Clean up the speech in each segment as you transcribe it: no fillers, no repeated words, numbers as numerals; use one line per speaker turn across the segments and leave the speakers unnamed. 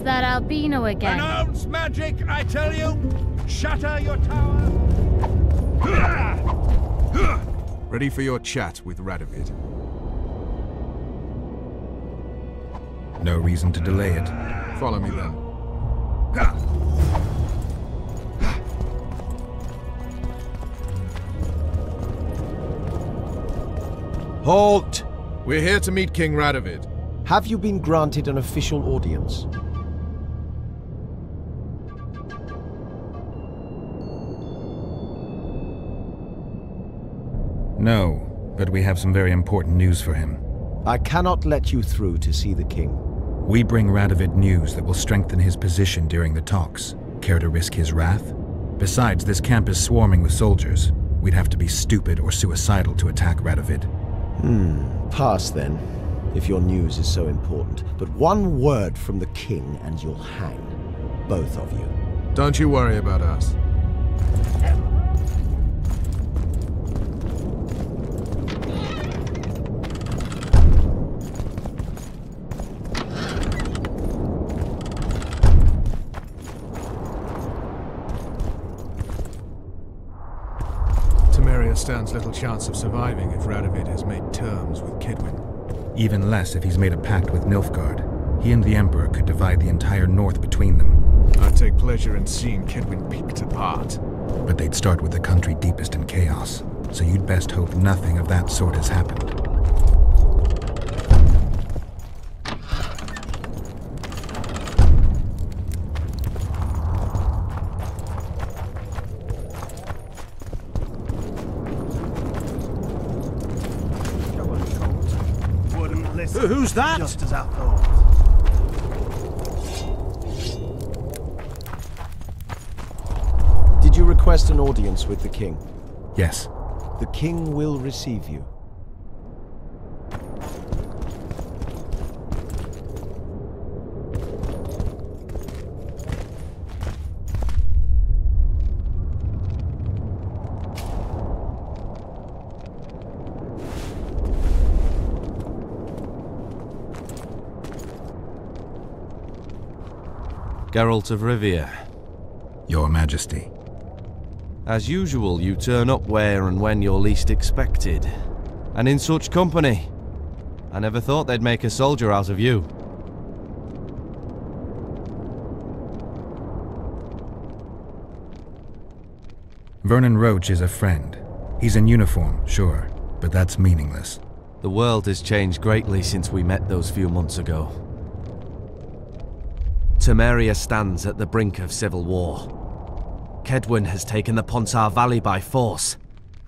that albino again.
Announce magic, I tell you! Shatter your tower!
Ready for your chat with Radovid.
No reason to delay it.
Follow me then.
Halt!
We're here to meet King Radovid.
Have you been granted an official audience?
No, but we have some very important news for him.
I cannot let you through to see the king.
We bring Radovid news that will strengthen his position during the talks. Care to risk his wrath? Besides, this camp is swarming with soldiers. We'd have to be stupid or suicidal to attack Radovid.
Pass then, if your news is so important. But one word from the king and you'll hang. Both of you.
Don't you worry about us. Temeria stands little chance of surviving if Radovid has made terms with Kaedwen.
Even less if he's made a pact with Nilfgaard. He and the Emperor could divide the entire north between them.
I'd take pleasure in seeing Kaedwen picked apart.
But they'd start with the country deepest in chaos, so you'd best hope nothing of that sort has happened.
Who's that?
Just as I thought.
Did you request an audience with the king?
Yes.
The king will receive you.
Geralt of Rivia.
Your Majesty.
As usual, you turn up where and when you're least expected. And in such company. I never thought they'd make a soldier out of you.
Vernon Roche is a friend. He's in uniform, sure, but that's meaningless.
The world has changed greatly since we met those few months ago. Temeria stands at the brink of civil war. Kaedwen has taken the Pontar Valley by force,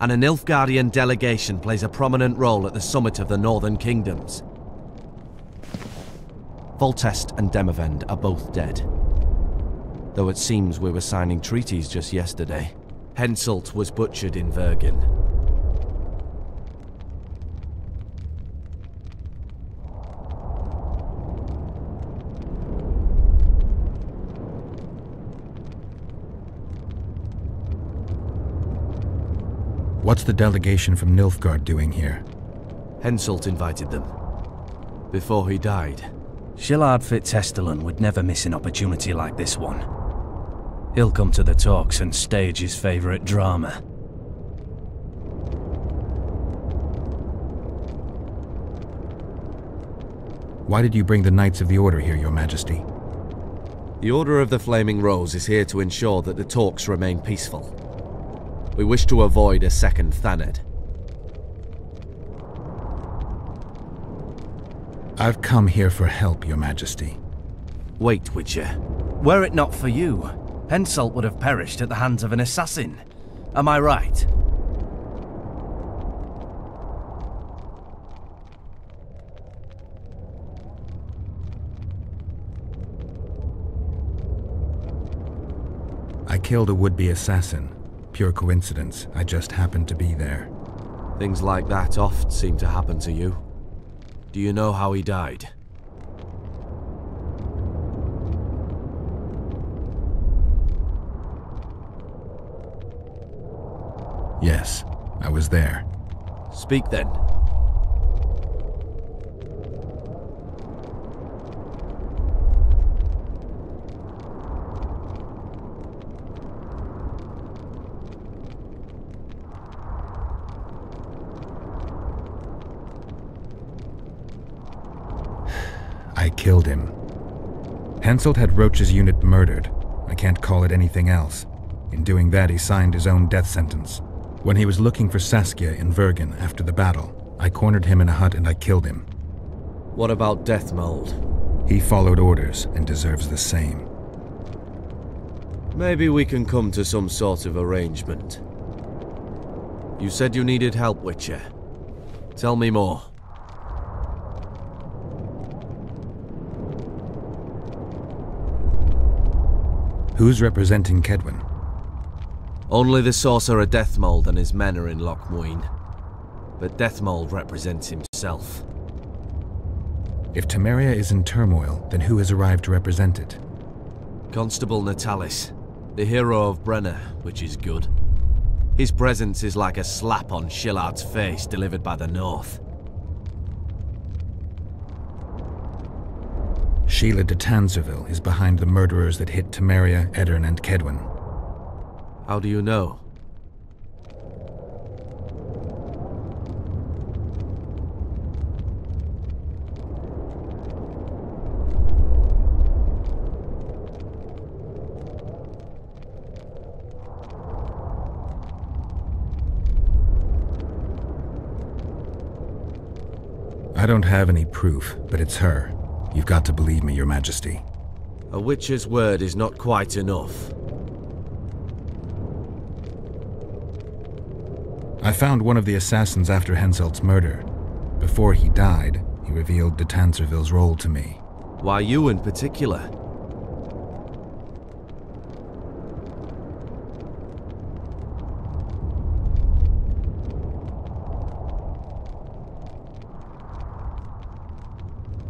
and a Nilfgaardian delegation plays a prominent role at the summit of the Northern Kingdoms. Foltest and Demavend are both dead. Though it seems we were signing treaties just yesterday. Henselt was butchered in Vergen.
What's the delegation from Nilfgaard doing here?
Henselt invited them. Before he died.
Shillard Fitzhestelan would never miss an opportunity like this one. He'll come to the talks and stage his favorite drama.
Why did you bring the Knights of the Order here, Your Majesty?
The Order of the Flaming Rose is here to ensure that the talks remain peaceful. We wish to avoid a second Thanedd.
I've come here for help, Your Majesty.
Wait, Witcher.
Were it not for you, Henselt would have perished at the hands of an assassin. Am I right?
I killed a would-be assassin. Pure coincidence. I just happened to be there.
Things like that oft seem to happen to you. Do you know how he died?
Yes, I was there.
Speak then.
I killed him. Henselt had Roach's unit murdered. I can't call it anything else. In doing that, he signed his own death sentence. When he was looking for Saskia in Vergen after the battle, I cornered him in a hut and I killed him.
What about Deathmold?
He followed orders and deserves the same.
Maybe we can come to some sort of arrangement. You said you needed help, Witcher. Tell me more.
Who's representing Kaedwen?
Only the sorcerer Deathmold and his men are in Loch Muin. But Deathmold represents himself.
If Temeria is in turmoil, then who has arrived to represent it?
Constable Natalis, the hero of Brenna, which is good. His presence is like a slap on Shillard's face delivered by the North.
Sheila de Tanzerville is behind the murderers that hit Temeria, Edirn, and Kaedwen.
How do you know?
I don't have any proof, but it's her. You've got to believe me, Your Majesty.
A witcher's word is not quite enough.
I found one of the assassins after Henselt's murder. Before he died, he revealed de Tanzerville's role to me.
Why you in particular?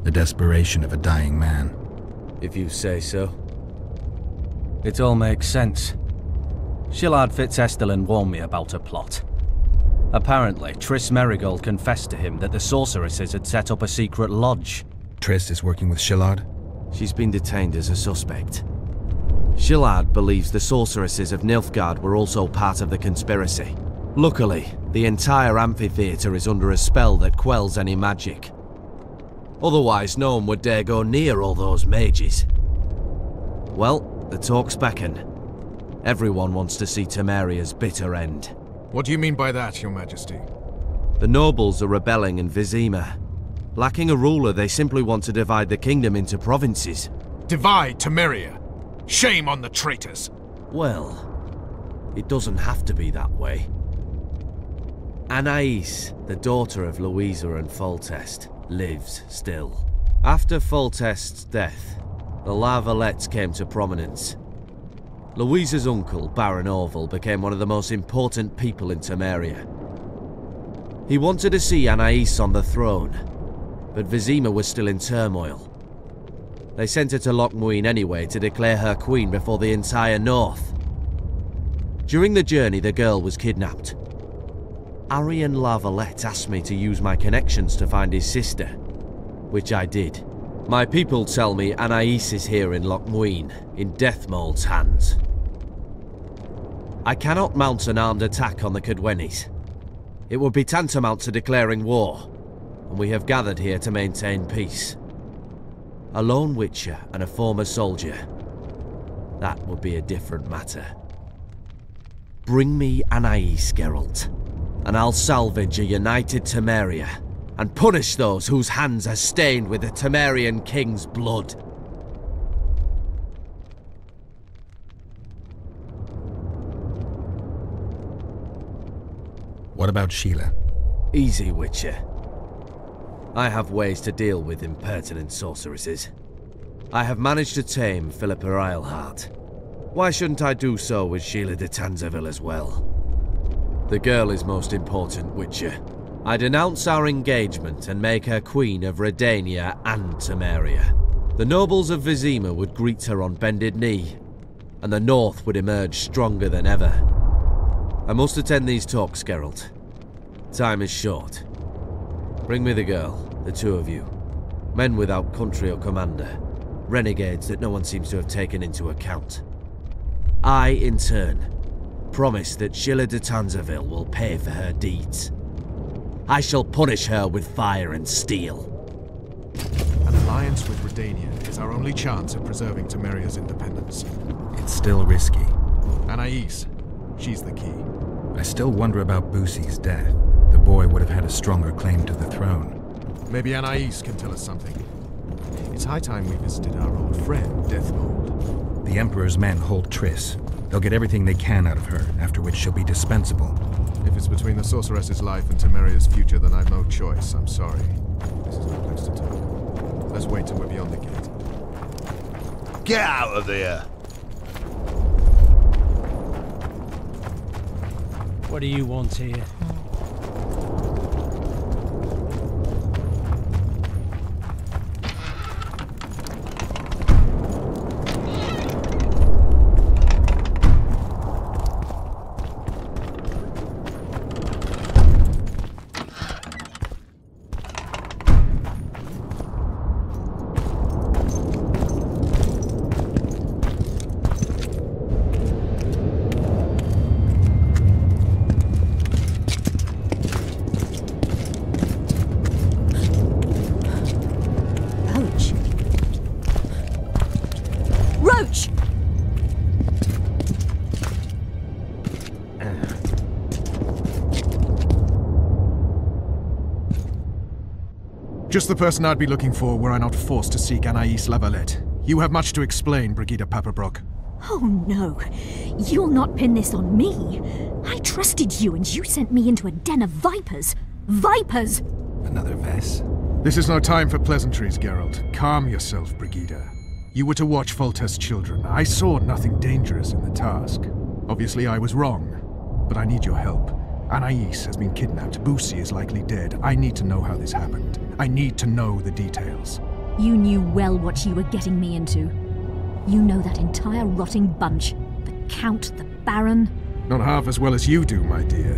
The desperation of a dying man.
If you say so.
It all makes sense. Shillard Fitzestelin warned me about a plot. Apparently, Triss Merigold confessed to him that the sorceresses had set up a secret lodge.
Triss is working with Shillard?
She's been detained as a suspect. Shillard believes the sorceresses of Nilfgaard were also part of the conspiracy. Luckily, the entire amphitheater is under a spell that quells any magic. Otherwise, no one would dare go near all those mages. Well, the talks beckon. Everyone wants to see Temeria's bitter end.
What do you mean by that, Your Majesty?
The nobles are rebelling in Vizima. Lacking a ruler, they simply want to divide the kingdom into provinces.
Divide Temeria! Shame on the traitors!
Well, it doesn't have to be that way. Anais, the daughter of Louisa and Foltest, lives still. After Foltest's death, the La Valettes came to prominence. Louisa's uncle, Baron Orville, became one of the most important people in Temeria. He wanted to see Anais on the throne, but Vizima was still in turmoil. They sent her to Loch Muin anyway to declare her queen before the entire North. During the journey, the girl was kidnapped. Arian La Valette asked me to use my connections to find his sister, which I did. My people tell me Anais is here in Loch Muin, in Deathmold's hands. I cannot mount an armed attack on the Kaedwenis. It would be tantamount to declaring war, and we have gathered here to maintain peace. A lone witcher and a former soldier. That would be a different matter. Bring me Anais, Geralt, and I'll salvage a united Temeria, and punish those whose hands are stained with the Temerian king's blood.
What about Sheila?
Easy, Witcher. I have ways to deal with impertinent sorceresses. I have managed to tame Philippa Eilhart. Why shouldn't I do so with Sheila de Tanzerville as well? The girl is most important, Witcher. I denounce our engagement and make her queen of Redania and Temeria. The nobles of Vizima would greet her on bended knee, and the North would emerge stronger than ever. I must attend these talks, Geralt. Time is short. Bring me the girl, the two of you. Men without country or commander. Renegades that no one seems to have taken into account. I, in turn, promise that Sheila de Tanzerville will pay for her deeds. I shall punish her with fire and steel. And
alliance with Redania is our only chance at preserving Temeria's independence.
It's still risky.
Anais, she's the key.
I still wonder about Busi's death. The boy would have had a stronger claim to the throne.
Maybe Anais can tell us something. It's high time we visited our old friend, Deathmold.
The Emperor's men hold Triss. They'll get everything they can out of her, after which she'll be dispensable.
If it's between the Sorceress's life and Temeria's future, then I've no choice. I'm sorry. This is no place to talk. Let's wait till we're beyond the gate.
Get out of there!
What do you want here?
Just the person I'd be looking for were I not forced to seek Anais Lavalette. You have much to explain, Brigida Paperbrook.
Oh no, you'll not pin this on me. I trusted you and you sent me into a den of vipers. Vipers!
Another Vess?
This is no time for pleasantries, Geralt. Calm yourself, Brigida. You were to watch Foltest's children. I saw nothing dangerous in the task. Obviously I was wrong, but I need your help. Anais has been kidnapped. Busi is likely dead. I need to know how this happened. I need to know the details.
You knew well what you were getting me into. You know that entire rotting bunch. The Count, the Baron.
Not half as well as you do, my dear.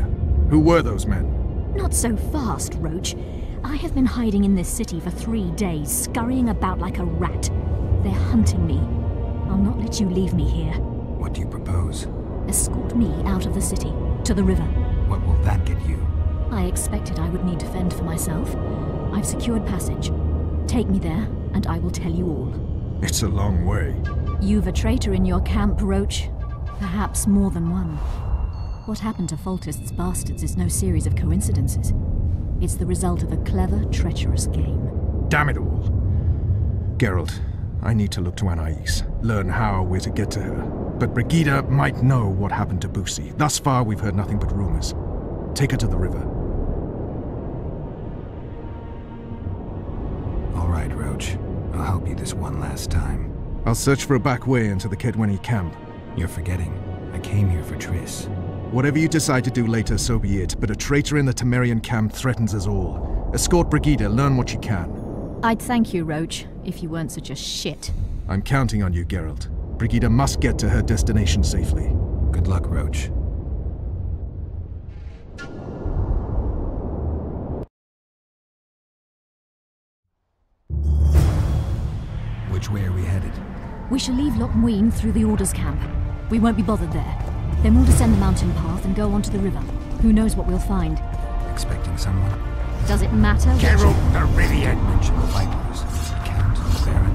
Who were those men?
Not so fast, Roach. I have been hiding in this city for 3 days, scurrying about like a rat. They're hunting me. I'll not let you leave me here.
What do you propose?
Escort me out of the city, to the river.
What will that get you?
I expected I would need to fend for myself. I've secured passage. Take me there, and I will tell you all.
It's a long way.
You've a traitor in your camp, Roach. Perhaps more than one. What happened to Foltest's bastards is no series of coincidences. It's the result of a clever, treacherous game.
Damn it all. Geralt, I need to look to Anais, learn how we're to get to her. But Brigida might know what happened to Busi. Thus far, we've heard nothing but rumors. Take her to the river.
All right, Roach. I'll help you this one last time.
I'll search for a back way into the Kedweni camp.
You're forgetting. I came here for Triss.
Whatever you decide to do later, so be it. But a traitor in the Temerian camp threatens us all. Escort Brigida, learn what you can.
I'd thank you, Roach, if you weren't such a shit.
I'm counting on you, Geralt. Brigida must get to her destination safely.
Good luck, Roach. Which way are we headed?
We shall leave Loch Muin through the Order's camp. We won't be bothered there. Then we'll descend the mountain path and go onto the river. Who knows what we'll find?
Expecting someone?
Does it matter?
Geralt the Rivian!
Mention the Vipers. The Count, the Baron.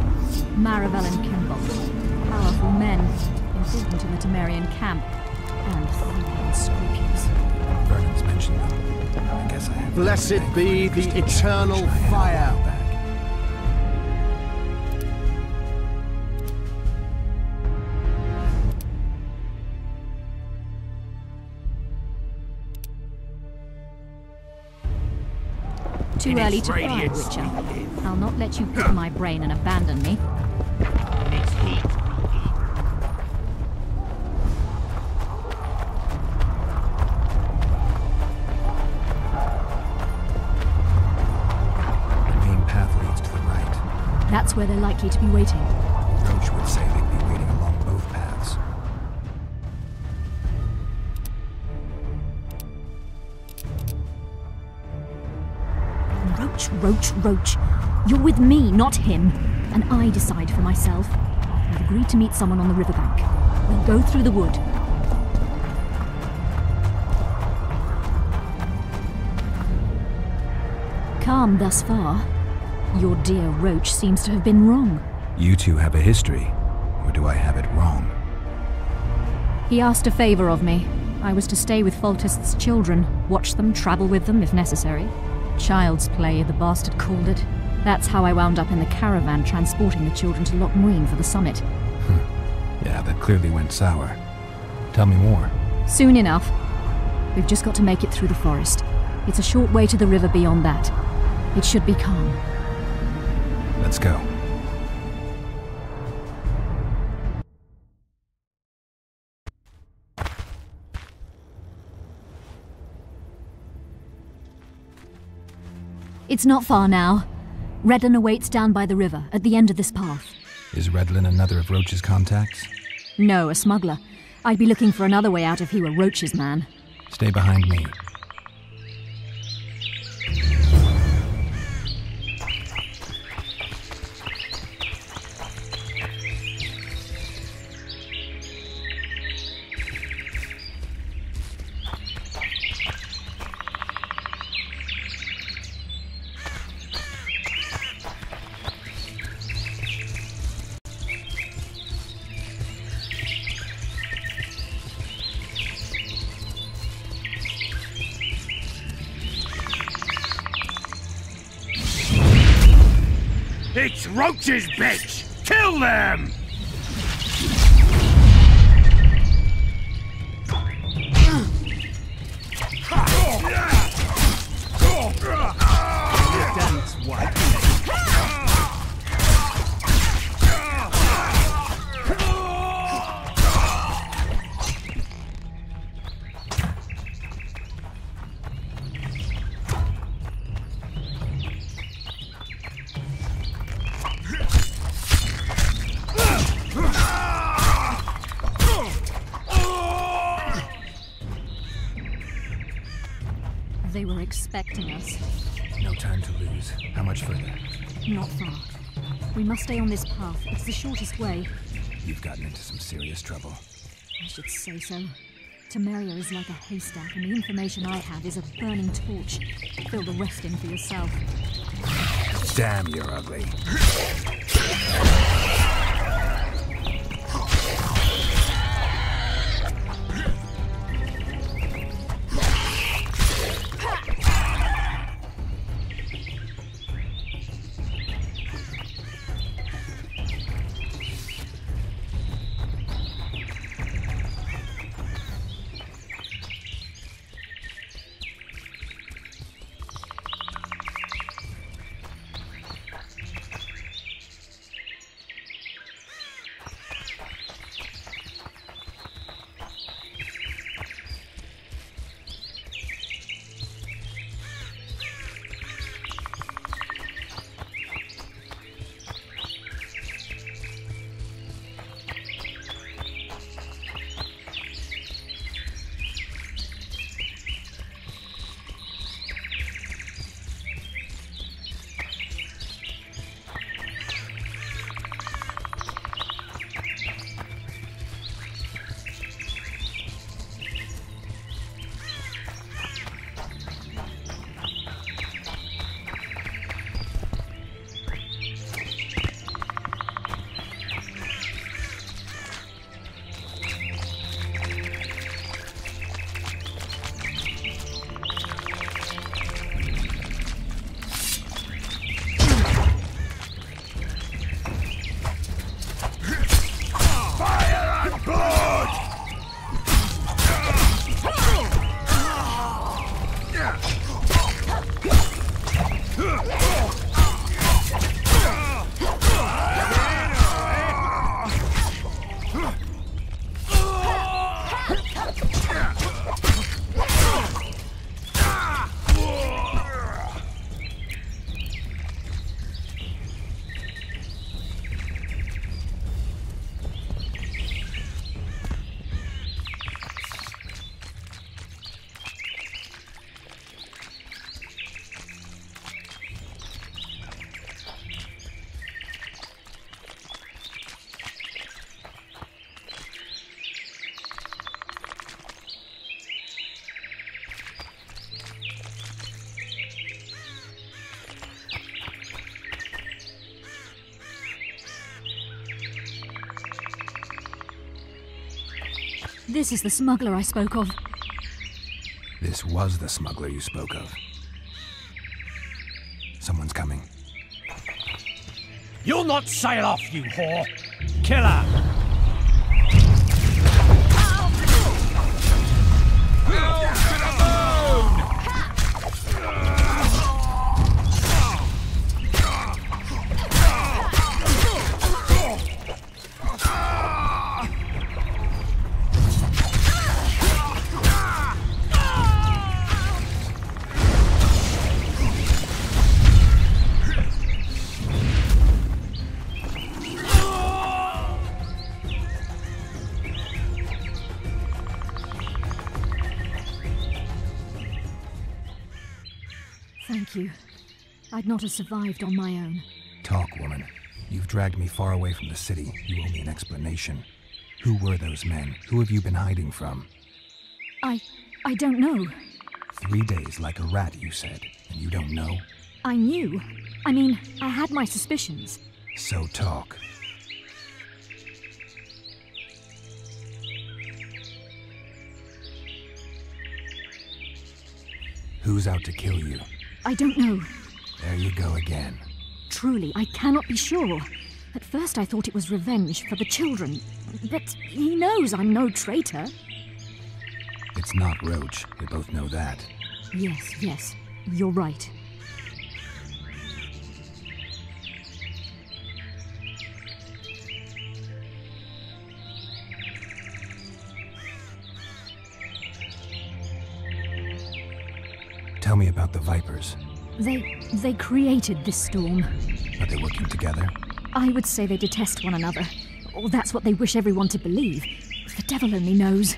Maravel and Kimball. Powerful men. Important in the Temerian camp. And unscrupulous.
Vernon's mentioned them. I guess I have...
Blessed be the eternal fire.
Too early to cry, Witcher. I'll not let you pick my brain and abandon me.
It's heat.
The main path leads to the right.
That's where they're likely to be waiting.
Roach would say they'd be waiting along both paths.
Roach. You're with me, not him. And I decide for myself. I've agreed to meet someone on the riverbank. We'll go through the wood. Calm thus far. Your dear Roach seems to have been wrong.
You two have a history, or do I have it wrong?
He asked a favor of me. I was to stay with Foltest's children, watch them, travel with them if necessary. Child's play, the bastard called it. That's how I wound up in the caravan transporting the children to Loch Muin for the summit.
Yeah, that clearly went sour. Tell me more.
Soon enough. We've just got to make it through the forest. It's a short way to the river beyond that. It should be calm.
Let's go.
It's not far now. Redlin awaits down by the river, at the end of this path.
Is Redlin another of Roach's contacts?
No, a smuggler. I'd be looking for another way out if he were Roach's man.
Stay behind me.
It's Roach's bitch! Kill them!
They were expecting us.
No time to lose. How much further?
Not far. We must stay on this path. It's the shortest way.
You've gotten into some serious trouble.
I should say so. Temeria is like a haystack, and the information I have is a burning torch. Fill the rest in for yourself.
Damn, you're ugly.
This is the smuggler I spoke of.
This was the smuggler you spoke of. Someone's coming.
You'll not sail off, you whore! Kill her!
Thank you. I'd not have survived on my own.
Talk, woman. You've dragged me far away from the city. You owe me an explanation. Who were those men? Who have you been hiding from?
I don't know.
3 days like a rat, you said, and you don't know?
I knew. I mean, I had my suspicions.
So talk. Who's out to kill you?
I don't know.
There you go again.
Truly, I cannot be sure. At first I thought it was revenge for the children. But he knows I'm no traitor.
It's not Roach. We both know that.
Yes. You're right.
Tell me about the Vipers.
They created this storm.
Are they working together?
I would say they detest one another. Or that's what they wish everyone to believe. The devil only knows.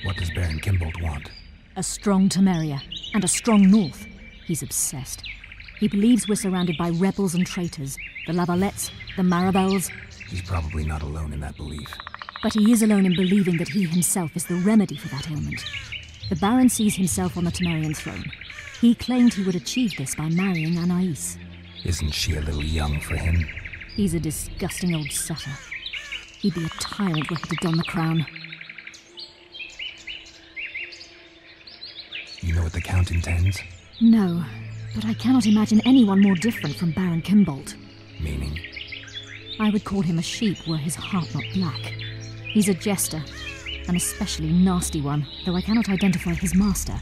What does Baron Kimbolt want?
A strong Temeria, and a strong North. He's obsessed. He believes we're surrounded by rebels and traitors. The Lavalettes, the Marabels.
He's probably not alone in that belief.
But he is alone in believing that he himself is the remedy for that ailment. The Baron sees himself on the Temerian throne. He claimed he would achieve this by marrying Anais.
Isn't she a little young for him?
He's a disgusting old sutter. He'd be a tyrant were he to don the crown.
You know what the Count intends?
No, but I cannot imagine anyone more different from Baron Kimbolt.
Meaning?
I would call him a sheep were his heart not black. He's a jester, an especially nasty one, though I cannot identify his master.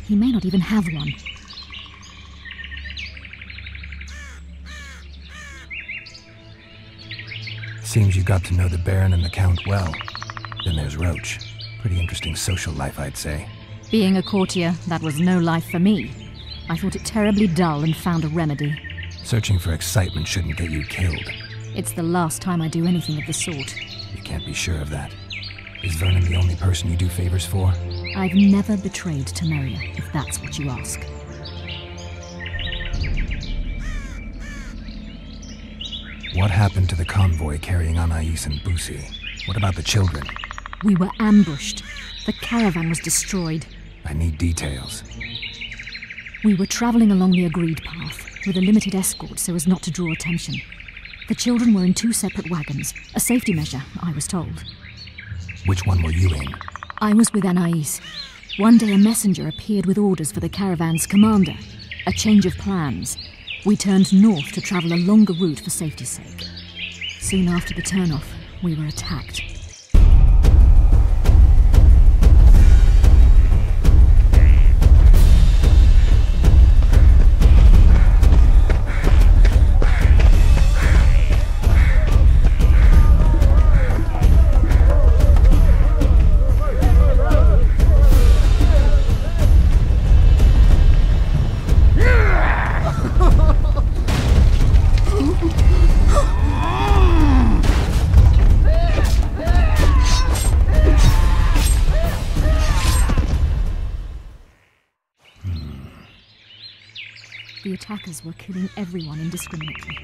He may not even have one.
Seems you got to know the Baron and the Count well. Then there's Roach. Pretty interesting social life, I'd say.
Being a courtier, that was no life for me. I thought it terribly dull and found a remedy.
Searching for excitement shouldn't get you killed.
It's the last time I do anything of the sort.
You can't be sure of that. Is Vernon the only person you do favors for?
I've never betrayed Temeria, if that's what you ask.
What happened to the convoy carrying Anais and Busi? What about the children?
We were ambushed. The caravan was destroyed.
I need details.
We were traveling along the agreed path, with a limited escort so as not to draw attention. The children were in 2 separate wagons, a safety measure, I was told.
Which one were you in?
I was with Anais. One day a messenger appeared with orders for the caravan's commander. A change of plans. We turned north to travel a longer route for safety's sake. Soon after the turnoff, we were attacked. The attackers were killing everyone indiscriminately.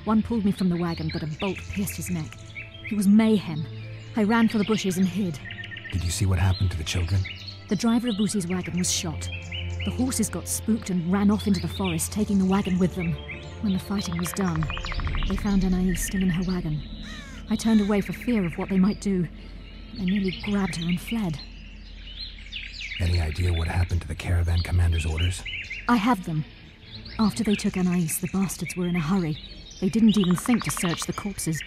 One pulled me from the wagon, but a bolt pierced his neck. It was mayhem. I ran for the bushes and hid.
Did you see what happened to the children?
The driver of Busi's wagon was shot. The horses got spooked and ran off into the forest, taking the wagon with them. When the fighting was done, they found Anais still in her wagon. I turned away for fear of what they might do. They nearly grabbed her and fled.
Any idea what happened to the caravan commander's orders?
I have them. After they took Anais, the bastards were in a hurry. They didn't even think to search the corpses.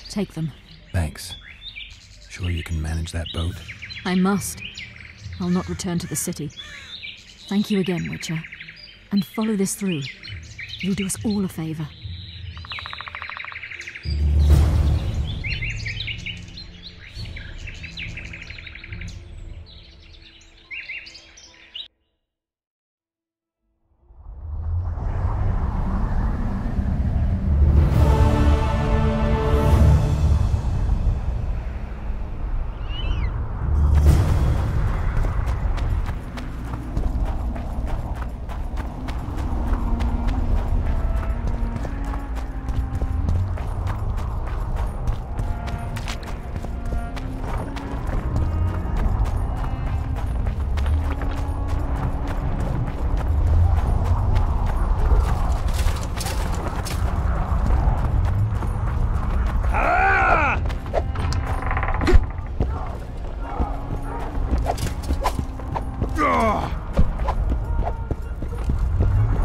Take them.
Thanks. Sure you can manage that boat?
I must. I'll not return to the city. Thank you again, Witcher. And follow this through. You'll do us all a favor.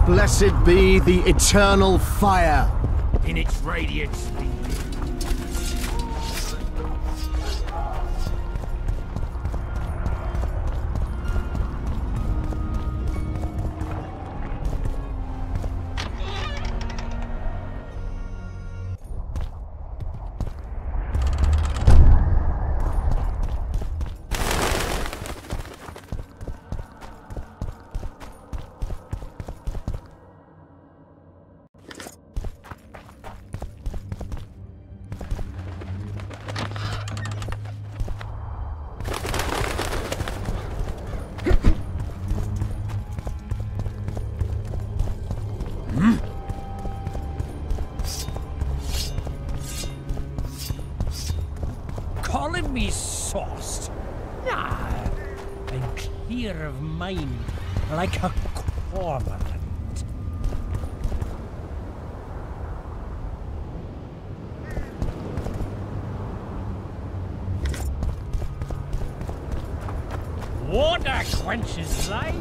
Blessed be the eternal fire.
In its radiance.
Calling me sauced? Nah, I'm clear of mind, like a cormorant. Water quenches life,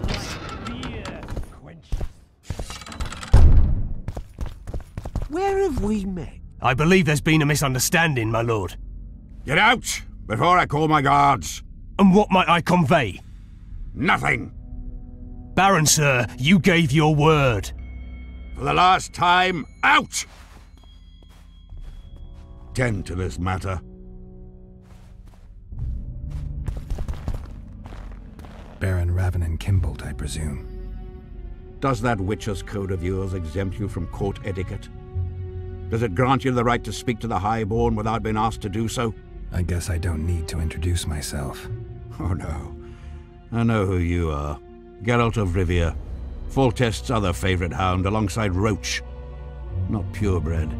like beer quenches.
Where have we met?
I believe there's been a misunderstanding, my lord.
Get out, before I call my guards.
And what might I convey?
Nothing.
Baron, sir, you gave your word.
For the last time, out! Tend to this matter.
Baron Ravenin Kimbolt, I presume.
Does that Witcher's code of yours exempt you from court etiquette? Does it grant you the right to speak to the Highborn without being asked to do so?
I guess I don't need to introduce myself.
Oh no. I know who you are. Geralt of Rivia. Foltest's other favorite hound alongside Roach. Not purebred.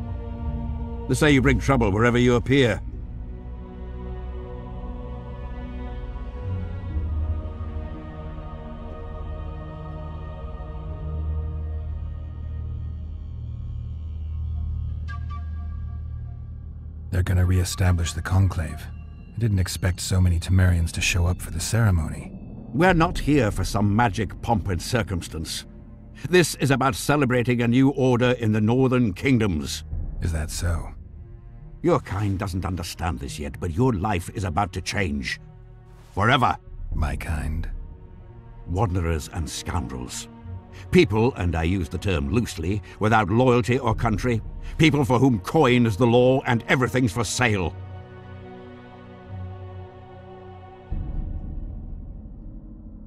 They say you bring trouble wherever you appear.
They're gonna re-establish the Conclave. I didn't expect so many Temerians to show up for the ceremony.
We're not here for some magic pomp and circumstance. This is about celebrating a new order in the Northern Kingdoms.
Is that so?
Your kind doesn't understand this yet, but your life is about to change. Forever.
My kind.
Wanderers and scoundrels. People, and I use the term loosely, without loyalty or country. People for whom coin is the law and everything's for sale.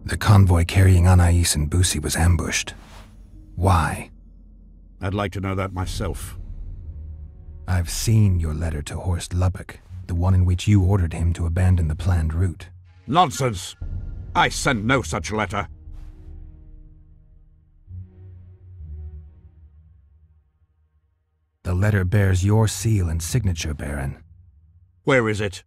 The convoy carrying Anais and Busi was ambushed. Why?
I'd like to know that myself.
I've seen your letter to Horst Lubbock, the one in which you ordered him to abandon the planned route.
Nonsense! I sent no such letter.
The letter bears your seal and signature, Baron.
Where is it?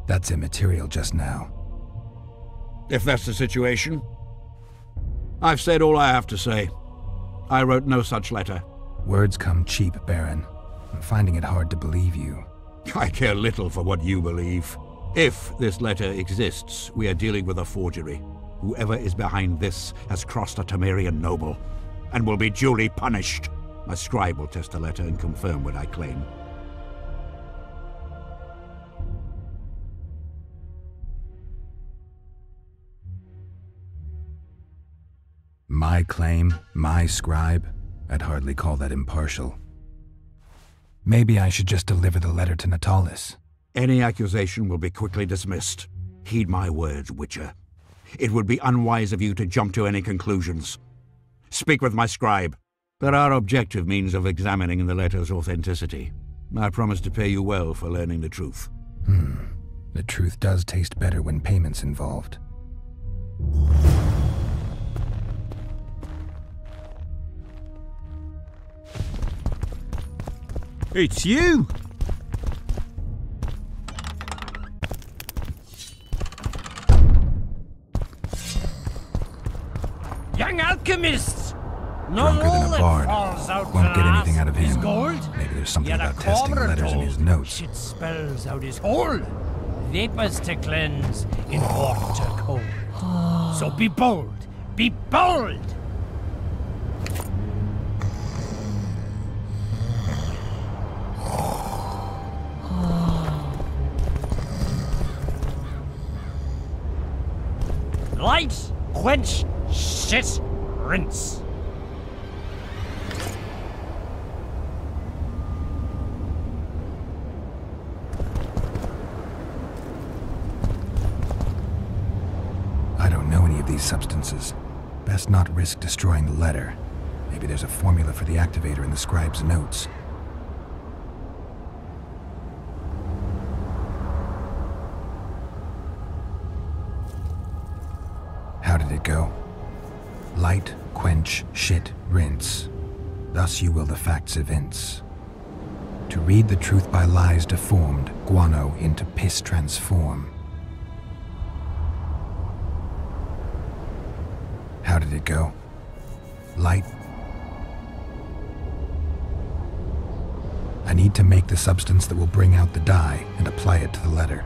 That's immaterial just now.
if that's the situation. I've said all I have to say. I wrote no such letter.
Words come cheap, Baron. I'm finding it hard to believe you.
I care little for what you believe. If this letter exists, we are dealing with a forgery. Whoever is behind this has crossed a Temerian noble, and will be duly punished. My scribe will test the letter and confirm what I claim.
My claim, my scribe? I'd hardly call that impartial. Maybe I should just deliver the letter to Natalis.
Any accusation will be quickly dismissed. Heed my words, Witcher. It would be unwise of you to jump to any conclusions. Speak with my scribe. There are objective means of examining the letter's authenticity. I promise to pay you well for learning the truth.
The truth does taste better when payment's involved.
It's you!
Young alchemists!
Drunker than a bard. Won't get anything out of him.
Gold?
Maybe there's something
Yet a
about testing
comrade
letters in his
told
notes.
Shit spells out his hole. Vapors to cleanse in water cold. So be bold! Be bold! Light, quench, shit, rinse.
I don't know any of these substances. Best not risk destroying the letter. Maybe there's a formula for the activator in the scribe's notes. How did it go? Light, quench, shit, rinse. Thus you will the facts evince. To read the truth by lies deformed, guano into piss transform. How did it go? Light. I need to make the substance that will bring out the dye and apply it to the letter.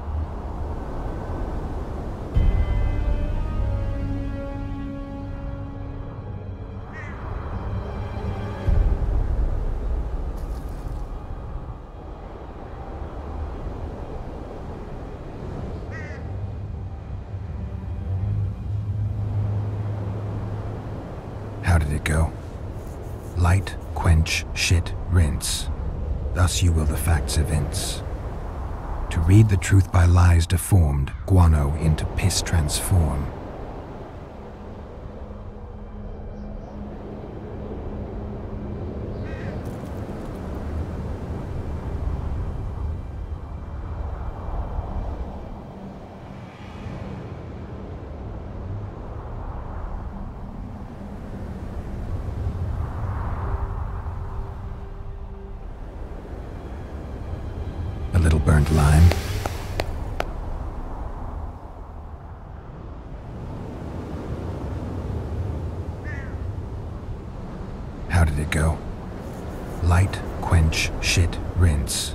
How did it go? Light, quench, shit, rinse. Thus you will the facts evince. To read the truth by lies deformed, guano into piss transform. A little burnt lime. How did it go? Light, quench, shit, rinse.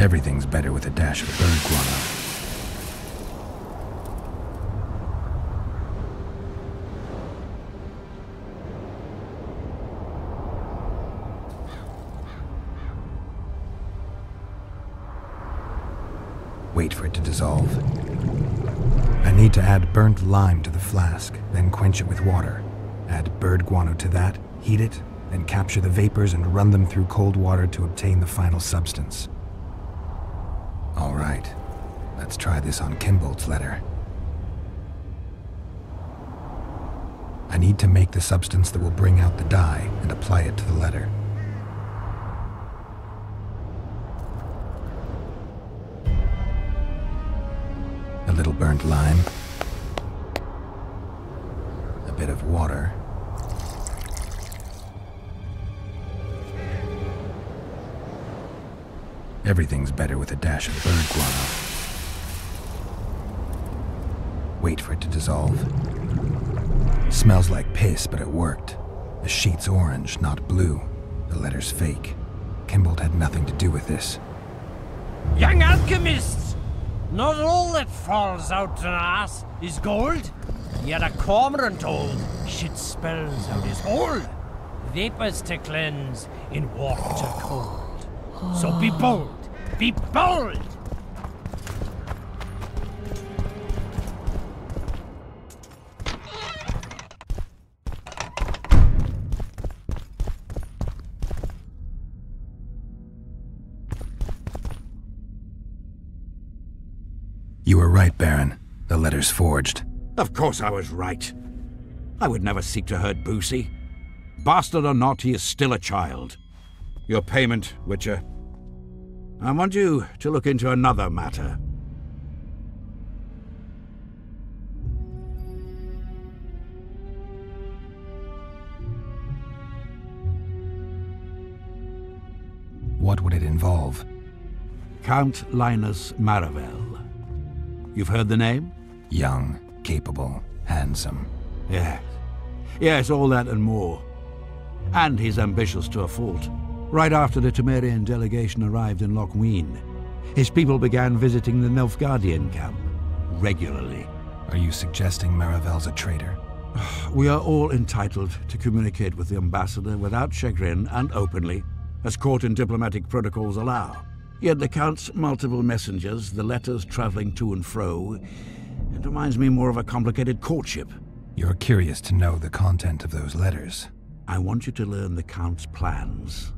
Everything's better with a dash of bird guano. Wait for it to dissolve. I need to add burnt lime to the flask, then quench it with water. Add bird guano to that, heat it, then capture the vapors and run them through cold water to obtain the final substance. All right, let's try this on Kimbolt's letter. I need to make the substance that will bring out the dye and apply it to the letter. A little burnt lime, a bit of water, everything's better with a dash of bird guano. Wait for it to dissolve. Smells like piss, but it worked. The sheet's orange, not blue. The letter's fake. Kimbolt had nothing to do with this.
Young alchemists! Not all that falls out an ass is gold. Yet a cormorant old shit spells out his hole. Vapors to cleanse in water cold. So be bold! Be bold!
You were right, Baron. The letter's forged.
Of course I was right. I would never seek to hurt Boosie. Bastard or not, he is still a child. Your payment, Witcher. I want you to look into another matter.
What would it involve?
Count Linus Maravel. You've heard the name?
Young, capable, handsome.
Yes. Yes, all that and more. And he's ambitious to a fault. Right after the Temerian delegation arrived in Lochween, his people began visiting the Nilfgaardian camp regularly.
Are you suggesting Maravel's a traitor?
We are all entitled to communicate with the ambassador without chagrin and openly, as court and diplomatic protocols allow. Yet the Count's multiple messengers, the letters traveling to and fro, it reminds me more of a complicated courtship.
You're curious to know the content of those letters.
I want you to learn the Count's plans.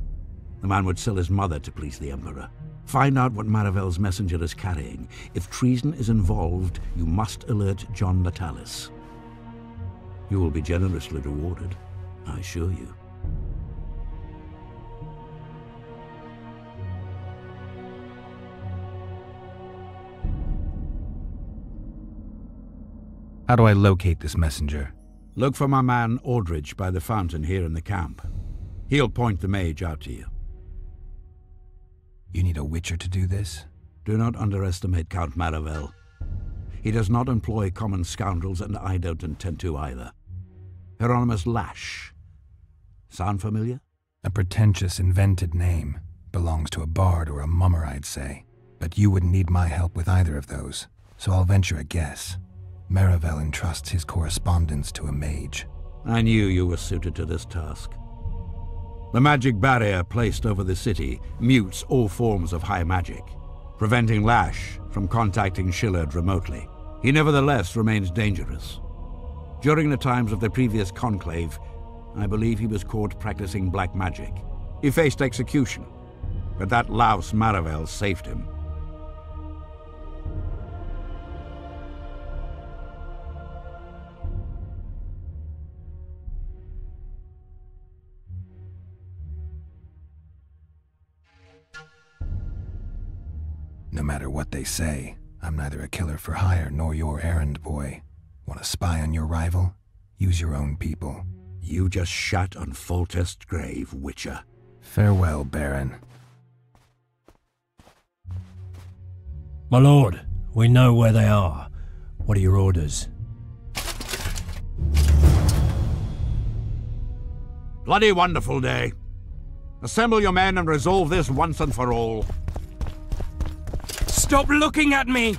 The man would sell his mother to please the Emperor. Find out what Maravel's messenger is carrying. If treason is involved, you must alert John Natalis. You will be generously rewarded, I assure you.
How do I locate this messenger?
Look for my man Aldridge by the fountain here in the camp. He'll point the mage out to you.
You need a Witcher to do this?
Do not underestimate Count Maravel. He does not employ common scoundrels, and I don't intend to either. Hieronymus Lash. Sound familiar?
A pretentious, invented name. Belongs to a bard or a mummer, I'd say. But you wouldn't need my help with either of those, so I'll venture a guess. Maravel entrusts his correspondence to a mage.
I knew you were suited to this task. The magic barrier placed over the city mutes all forms of high magic, preventing Lash from contacting Shillard remotely. He nevertheless remains dangerous. During the times of the previous conclave, I believe he was caught practicing black magic. He faced execution, but that louse Maravel saved him.
No matter what they say, I'm neither a killer for hire nor your errand boy. Want to spy on your rival? Use your own people.
You just shat on Foltest's grave, Witcher.
Farewell, Baron.
My lord, we know where they are. What are your orders?
Bloody wonderful day. Assemble your men and resolve this once and for all.
Stop looking at me!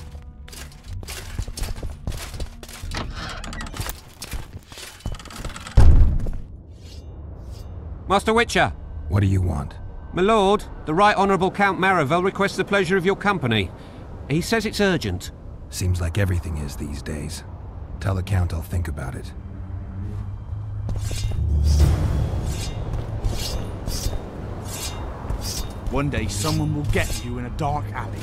Master Witcher!
What do you want?
My lord, the Right Honourable Count Maravel requests the pleasure of your company. He says it's urgent.
Seems like everything is these days. Tell the Count I'll think about it.
One day someone will get you in a dark alley.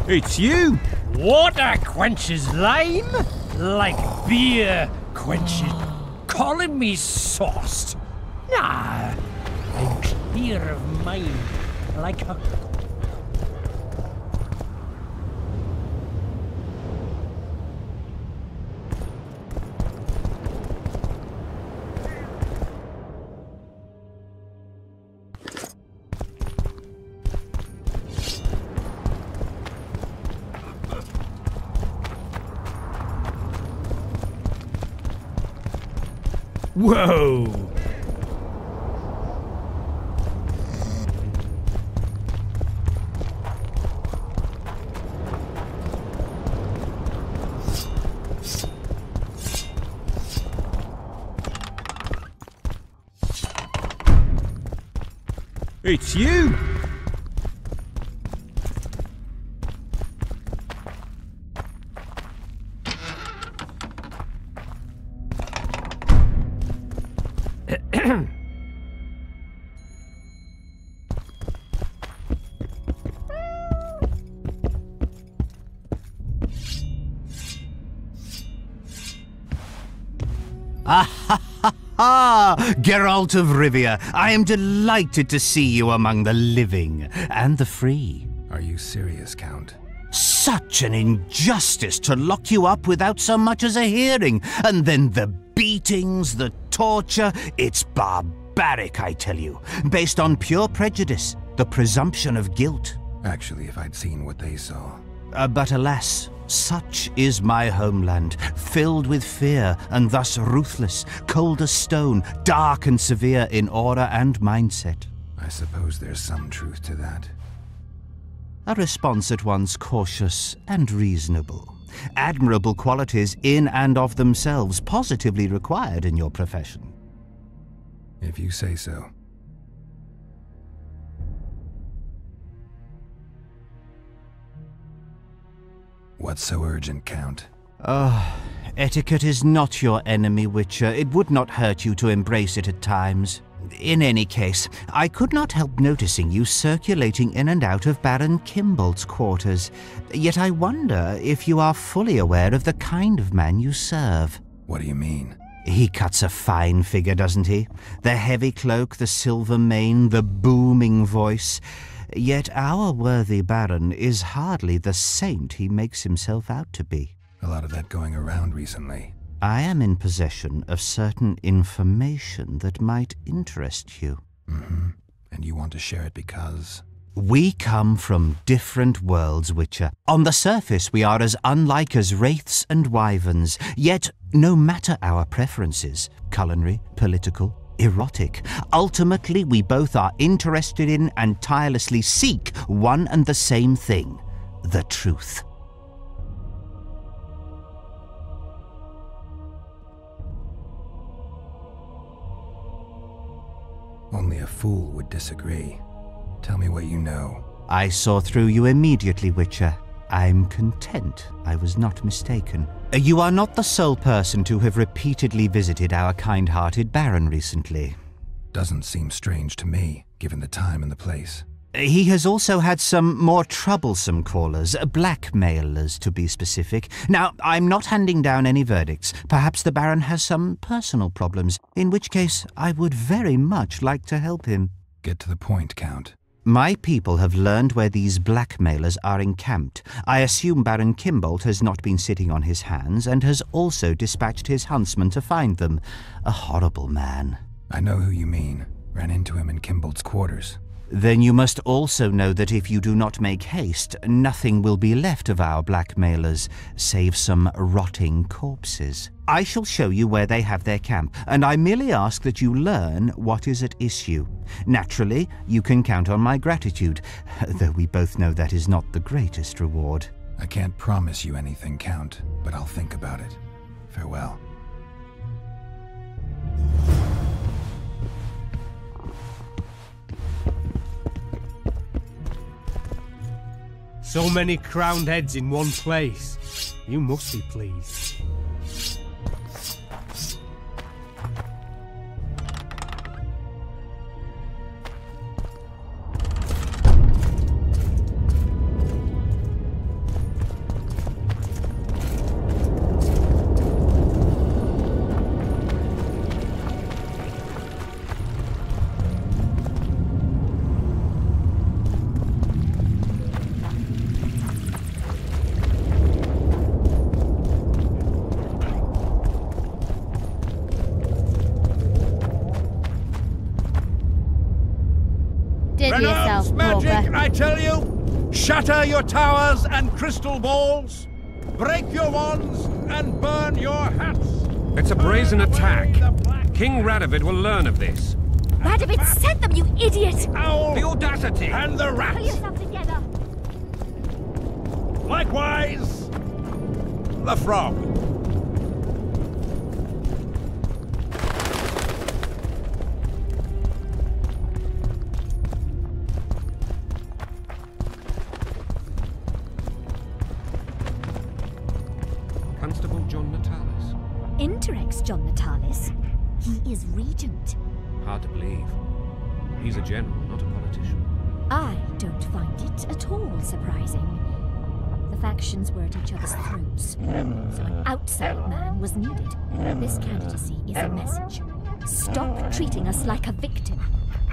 It's you!
Water quenches lime like beer quenches. Calling me sauced? Nah, I'm clear of mind like a...
Whoa!
It's you!
Geralt of Rivia, I am delighted to see you among the living and the free.
Are you serious, Count?
Such an injustice to lock you up without so much as a hearing, and then the beatings, the torture. It's barbaric, I tell you, based on pure prejudice, the presumption of guilt.
Actually, if I'd seen what they saw.
But alas, such is my homeland, filled with fear and thus ruthless, cold as stone, dark and severe in aura and mindset.
I suppose there's some truth to that.
A response at once cautious and reasonable. Admirable qualities in and of themselves, positively required in your profession.
If you say so. What's so urgent, Count?
Etiquette is not your enemy, Witcher. It would not hurt you to embrace it at times. In any case, I could not help noticing you circulating in and out of Baron Kimbolt's quarters. Yet I wonder if you are fully aware of the kind of man you serve.
What do you mean?
He cuts a fine figure, doesn't he? The heavy cloak, the silver mane, the booming voice. Yet our worthy Baron is hardly the saint he makes himself out to be.
A lot of that going around recently.
I am in possession of certain information that might interest you.
Mm-hmm. And you want to share it because...
We come from different worlds, Witcher. On the surface, we are as unlike as wraiths and wyverns. Yet, no matter our preferences, culinary, political, erotic, ultimately we both are interested in and tirelessly seek one and the same thing: the truth.
Only a fool would disagree. Tell me what you know.
I saw through you immediately, Witcher. I'm content I was not mistaken. You are not the sole person to have repeatedly visited our kind-hearted Baron recently.
Doesn't seem strange to me, given the time and the place.
He has also had some more troublesome callers, blackmailers to be specific. Now, I'm not handing down any verdicts. Perhaps the Baron has some personal problems, in which case I would very much like to help him.
Get to the point, Count.
My people have learned where these blackmailers are encamped. I assume Baron Kimbolt has not been sitting on his hands and has also dispatched his huntsman to find them. A horrible man.
I know who you mean. Ran into him in Kimbolt's quarters.
Then you must also know that if you do not make haste, nothing will be left of our blackmailers, save some rotting corpses. I shall show you where they have their camp, and I merely ask that you learn what is at issue. Naturally, you can count on my gratitude, though we both know that is not the greatest reward.
I can't promise you anything, Count, but I'll think about it. Farewell.
So many crowned heads in one place. You must be pleased.
Reynolds, magic,
I tell you! Shatter your towers and crystal balls! Break your wands and burn your hats!
It's a brazen attack. King Radovid will learn of this.
Radovid sent them, you idiot!
Owl!
The audacity!
And the
Pull
rats!
yourself together!
Likewise, the frog.
Constable John Natalis.
Interex John Natalis. He is regent.
Hard to believe. He's a general, not a politician.
I don't find it at all surprising. The factions were at each other's throats, so an outside man was needed. This candidacy is a message. Stop treating us like a victim.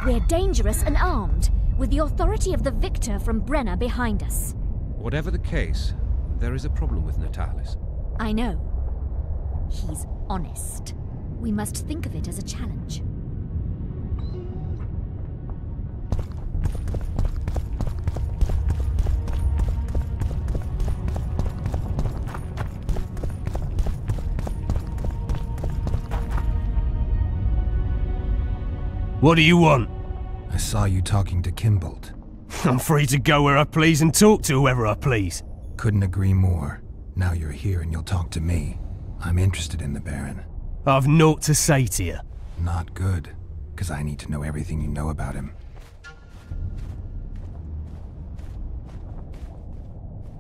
We're dangerous and armed, with the authority of the victor from Brenna behind us.
Whatever the case, there is a problem with Natalis.
I know. He's honest. We must think of it as a challenge.
What do you want?
I saw you talking to Kimbolt.
I'm free to go where I please and talk to whoever I please.
Couldn't agree more. Now you're here and you'll talk to me. I'm interested in the Baron.
I've naught to say to you.
Not good, because I need to know everything you know about him.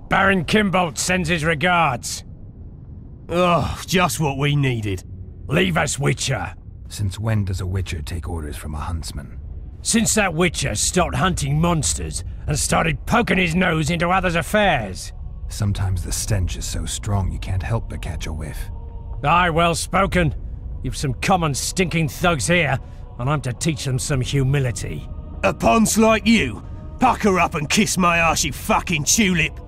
Baron Kimbolt sends his regards.
Oh, just what we needed.
Leave us, Witcher.
Since when does a Witcher take orders from a huntsman?
Since that Witcher stopped hunting monsters and started poking his nose into others' affairs.
Sometimes the stench is so strong you can't help but catch a whiff.
Aye, well spoken.
You've some common stinking thugs here, and I'm to teach them some humility.
A ponce like you? Pucker up and kiss my arse, you fucking tulip!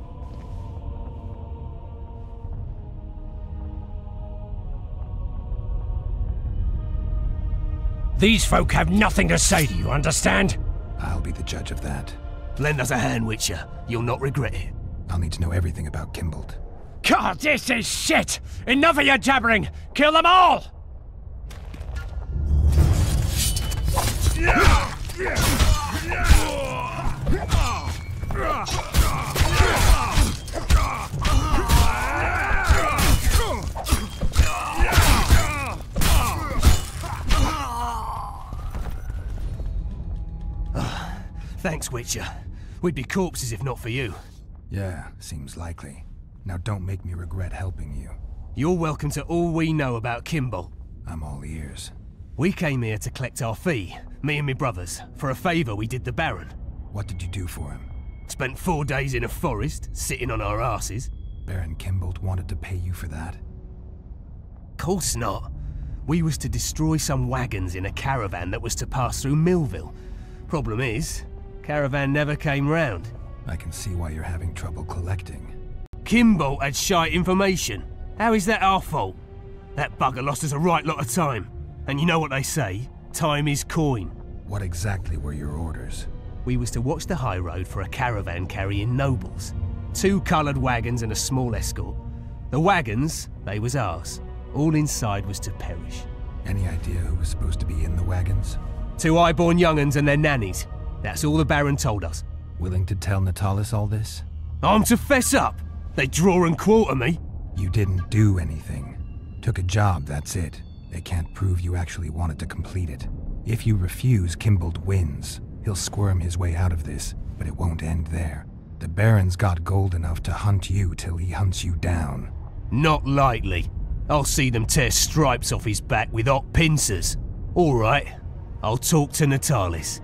These folk have nothing to say to you, understand?
I'll be the judge of that.
Lend us a hand, Witcher. You'll not regret it.
I'll need to know everything about Kimbold.
God, this is shit! Enough of your jabbering! Kill them all!
Thanks, Witcher. We'd be corpses if not for you.
Yeah, seems likely. Now don't make me regret helping you.
You're welcome to all we know about Kimbold.
I'm all ears.
We came here to collect our fee, me and me brothers, for a favour we did the Baron.
What did you do for him?
Spent 4 days in a forest, sitting on our asses.
Baron Kimbold wanted to pay you for that?
Course not. We was to destroy some wagons in a caravan that was to pass through Millville. Problem is, caravan never came round.
I can see why you're having trouble collecting.
Kimbold had shite information. How is that our fault? That bugger lost us a right lot of time. And you know what they say? Time is coin.
What exactly were your orders?
We was to watch the high road for a caravan carrying nobles. 2 coloured wagons and a small escort. The wagons, they was ours. All inside was to perish.
Any idea who was supposed to be in the wagons?
2 high-born young'uns and their nannies. That's all the Baron told us.
Willing to tell Natalis all this?
I'm to fess up. They draw and quarter me.
You didn't do anything. Took a job, that's it. They can't prove you actually wanted to complete it. If you refuse, Kimbold wins. He'll squirm his way out of this, but it won't end there. The Baron's got gold enough to hunt you till he hunts you down.
Not likely. I'll see them tear stripes off his back with hot pincers. All right, I'll talk to Natalis.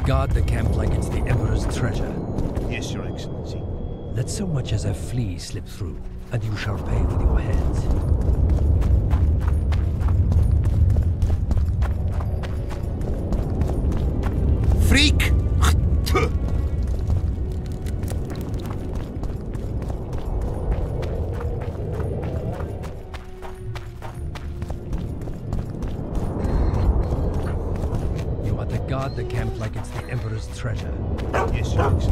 Guard the camp like it's the Emperor's treasure.
Yes, Your Excellency.
Let so much as a flea slip through, and you shall pay with your heads.
Freak!
guard the camp like it's the Emperor's treasure.
Yes, Your Excellency.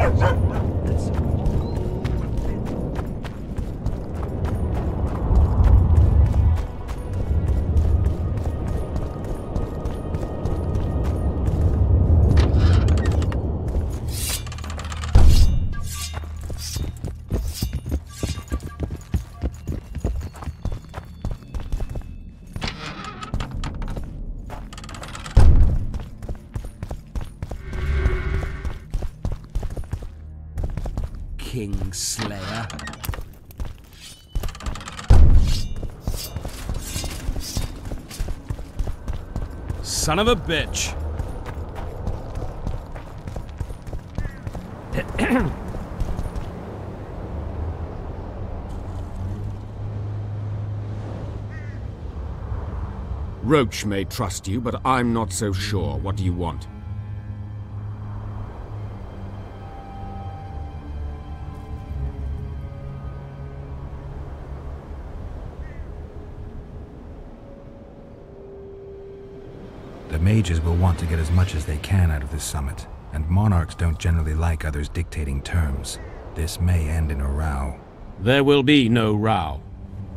That's
Kingslayer.
Son of a bitch.
Roach may trust you, but I'm not so sure. What do you want?
The mages will want to get as much as they can out of this summit, and monarchs don't generally like others dictating terms. This may end in a row.
There will be no row.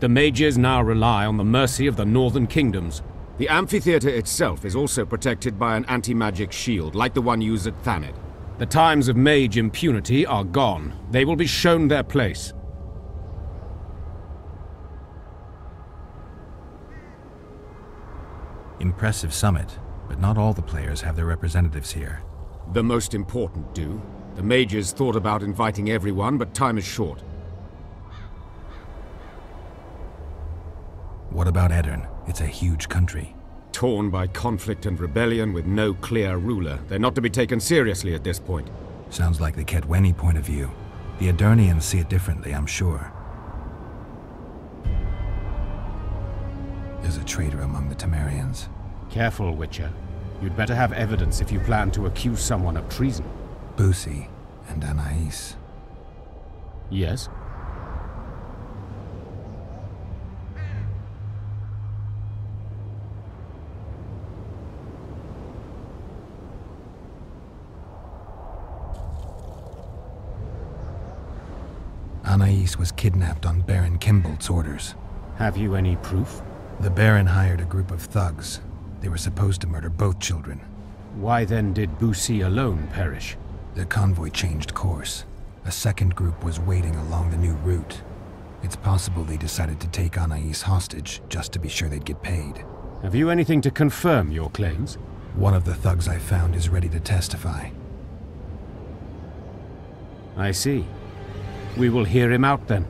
The mages now rely on the mercy of the northern kingdoms. The amphitheater itself is also protected by an anti-magic shield, like the one used at Thanedd. The times of mage impunity are gone. They will be shown their place.
Impressive summit, but not all the players have their representatives here.
The most important do. The mages thought about inviting everyone, but time is short.
What about Aedirn? It's a huge country.
Torn by conflict and rebellion with no clear ruler. They're not to be taken seriously at this point.
Sounds like the Kaedweni point of view. The Aedirnians see it differently, I'm sure. There's a traitor among the Temerians.
Careful, Witcher. You'd better have evidence if you plan to accuse someone of treason.
Busi and Anais.
Yes?
Anais was kidnapped on Baron Kimbolt's orders.
Have you any proof?
The Baron hired a group of thugs. They were supposed to murder both children.
Why then did Busi alone perish?
The convoy changed course. A second group was waiting along the new route. It's possible they decided to take Anais hostage, just to be sure they'd get paid.
Have you anything to confirm your claims?
One of the thugs I found is ready to testify.
I see. We will hear him out then.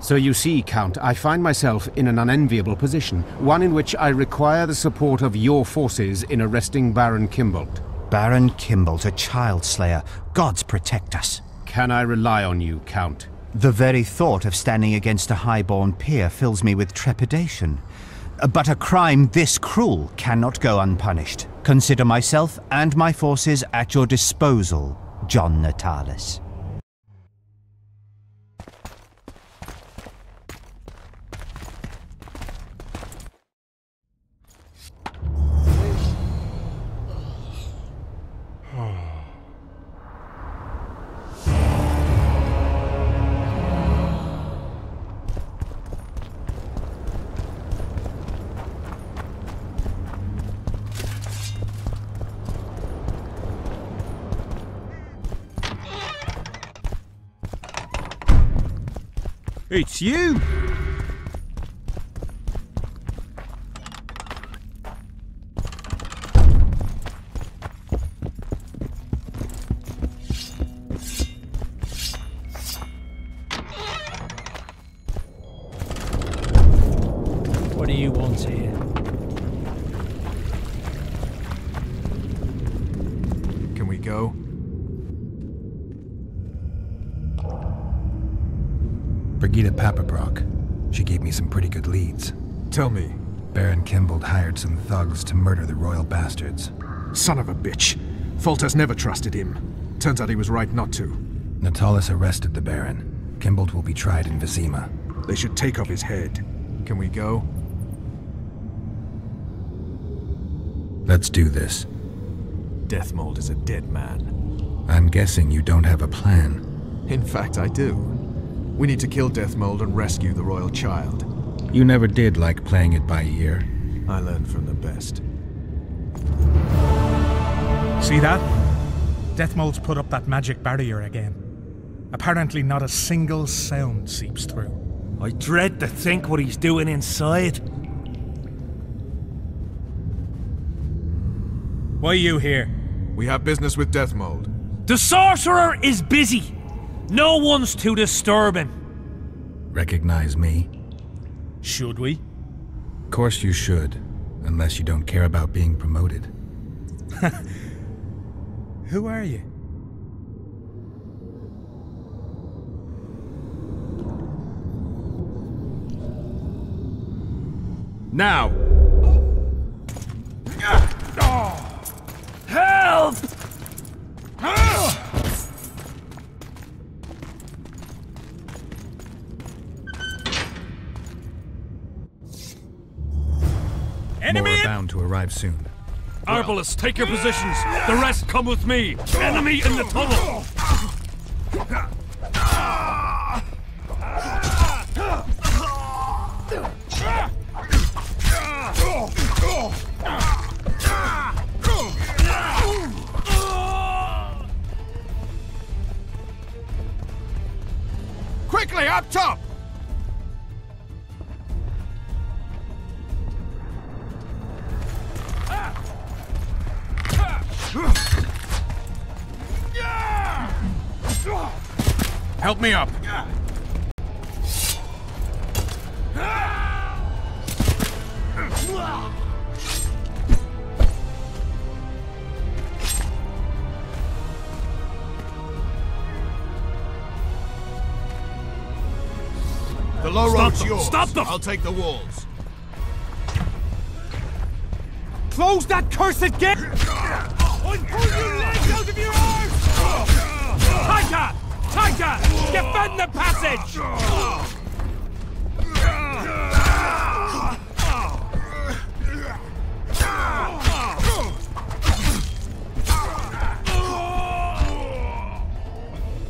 So you see, Count, I find myself in an unenviable position, one in which I require the support of your forces in arresting Baron Kimbolt.
Baron Kimbolt, a child slayer. Gods protect us.
Can I rely on you, Count?
The very thought of standing against a highborn peer fills me with trepidation. But a crime this cruel cannot go unpunished. Consider myself and my forces at your disposal, John Natalis.
It's you!
What do you want here?
Can we go?
Brigida Papabrock. She gave me some pretty good leads.
Tell me.
Baron Kimbolt hired some thugs to murder the royal bastards.
Son of a bitch. Foltest never trusted him. Turns out he was right not to.
Natalis arrested the Baron. Kimbolt will be tried in Vizima.
They should take off his head. Can we go?
Let's do this.
Deathmold is a dead man.
I'm guessing you don't have a plan.
In fact, I do. We need to kill Deathmold and rescue the royal child.
You never did like playing it by ear.
I learned from the best.
See that? Deathmold's put up that magic barrier again. Apparently not a single sound seeps through.
I dread to think what he's doing inside.
Why are you here?
We have business with Deathmold.
The sorcerer is busy. No one's to disturb him.
Recognize me?
Should we?
Of course you should, unless you don't care about being promoted.
Who are you?
Now!
Help!
More are bound to arrive soon.
Arbalists, take your positions. The rest come with me. Enemy in the tunnel.
Quickly, up top! Help me up. The low road's yours.
Stop them!
I'll take the walls.
Close that cursed gate! I'll pull your legs out of your arms! Tiger! Tiger! Defend the passage!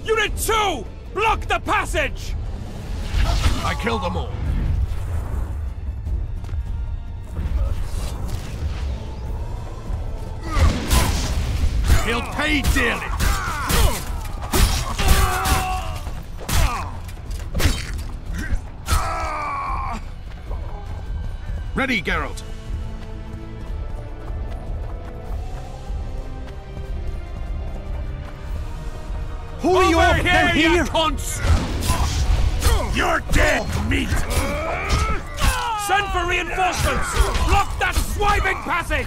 Unit 2! Block the passage!
I killed them all. He'll pay dearly. Ready, Geralt.
Hurry up! They're here!
You cunts! You're dead meat!
Send for reinforcements! Block that swiving passage!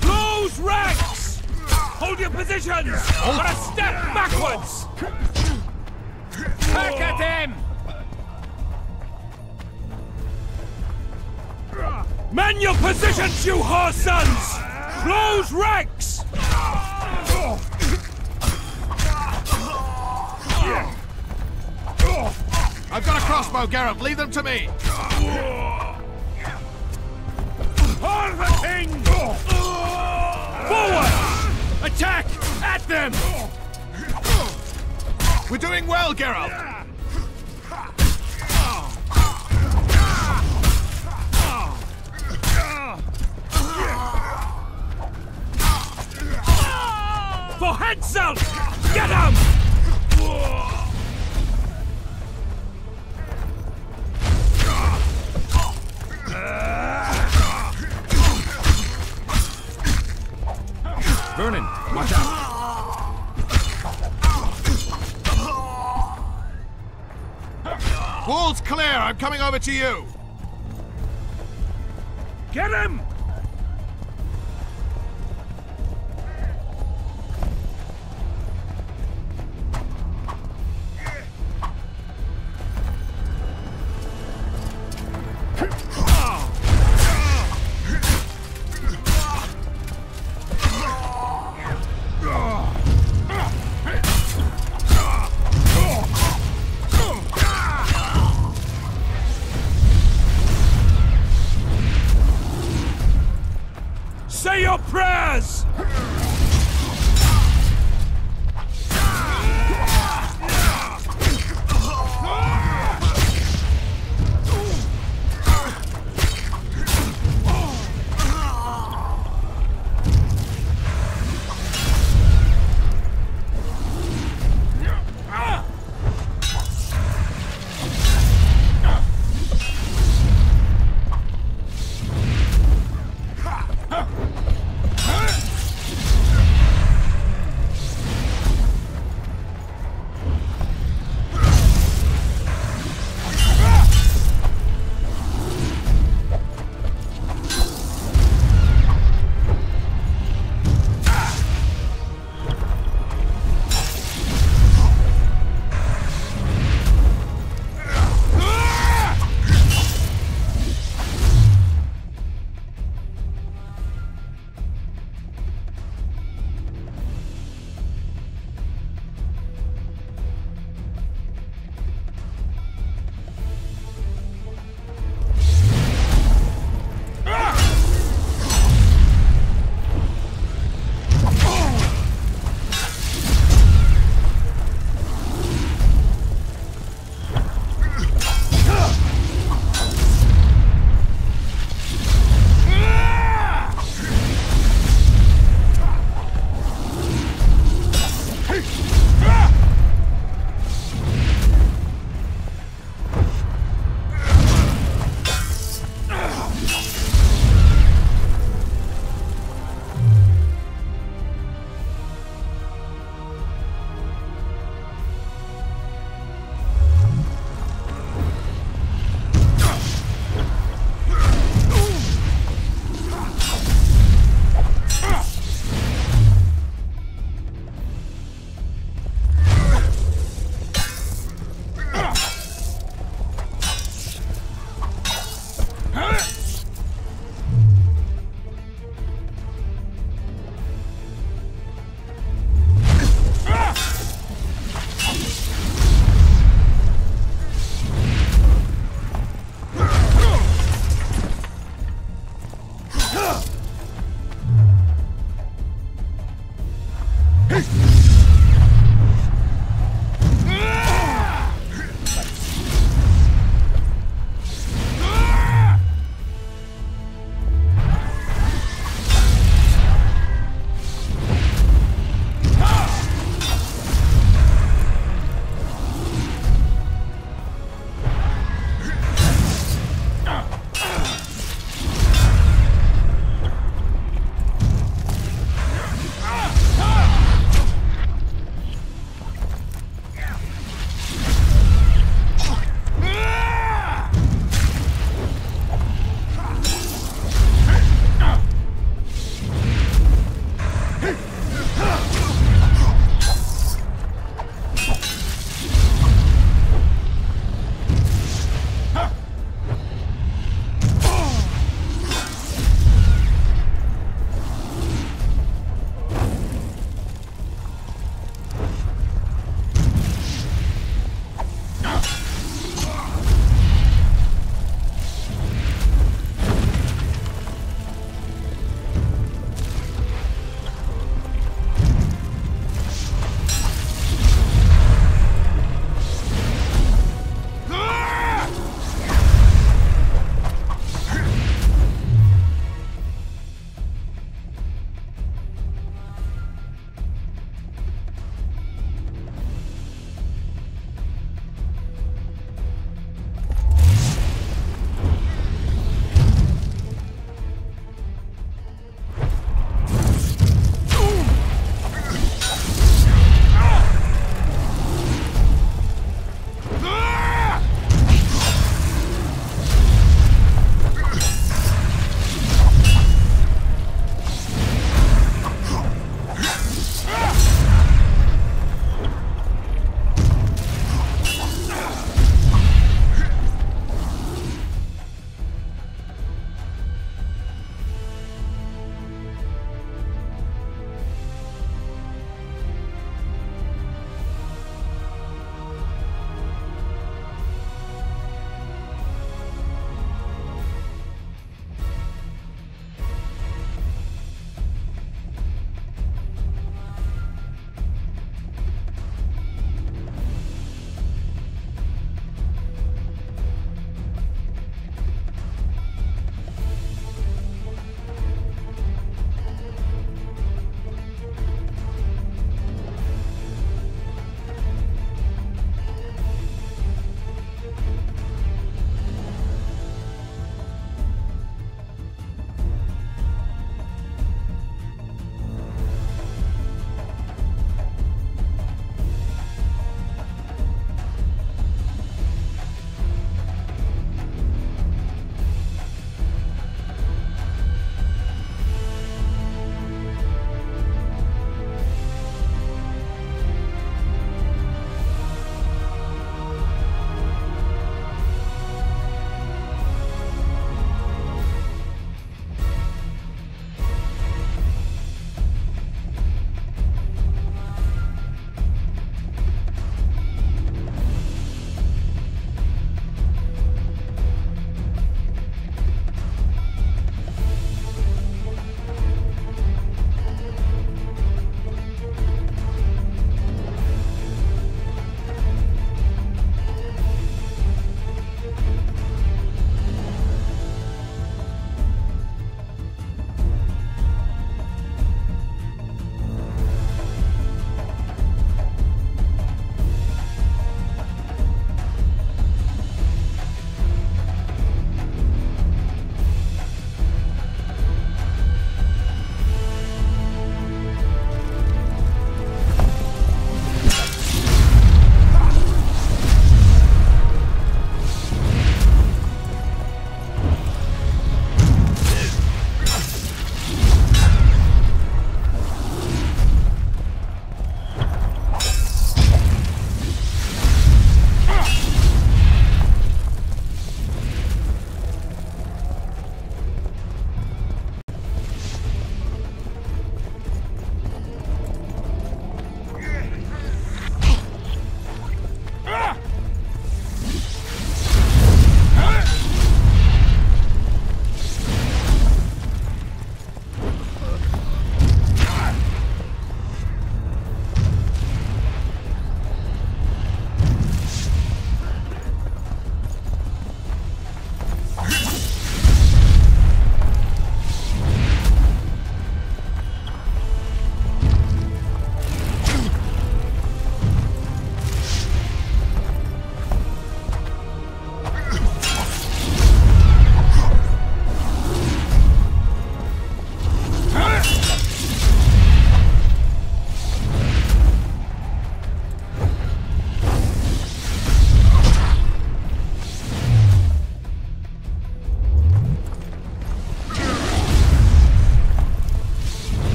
Close ranks! Hold your positions! Or a step backwards! Back at him! Man your positions, you horse sons! Close ranks!
I've got a crossbow, Geralt. Leave them to me.
For the king! Forward! Attack! At them!
We're doing well, Geralt.
For Hansel! Get him!
Vernon, watch out.
Wall's clear. I'm coming over to you.
Get him! Say your prayers!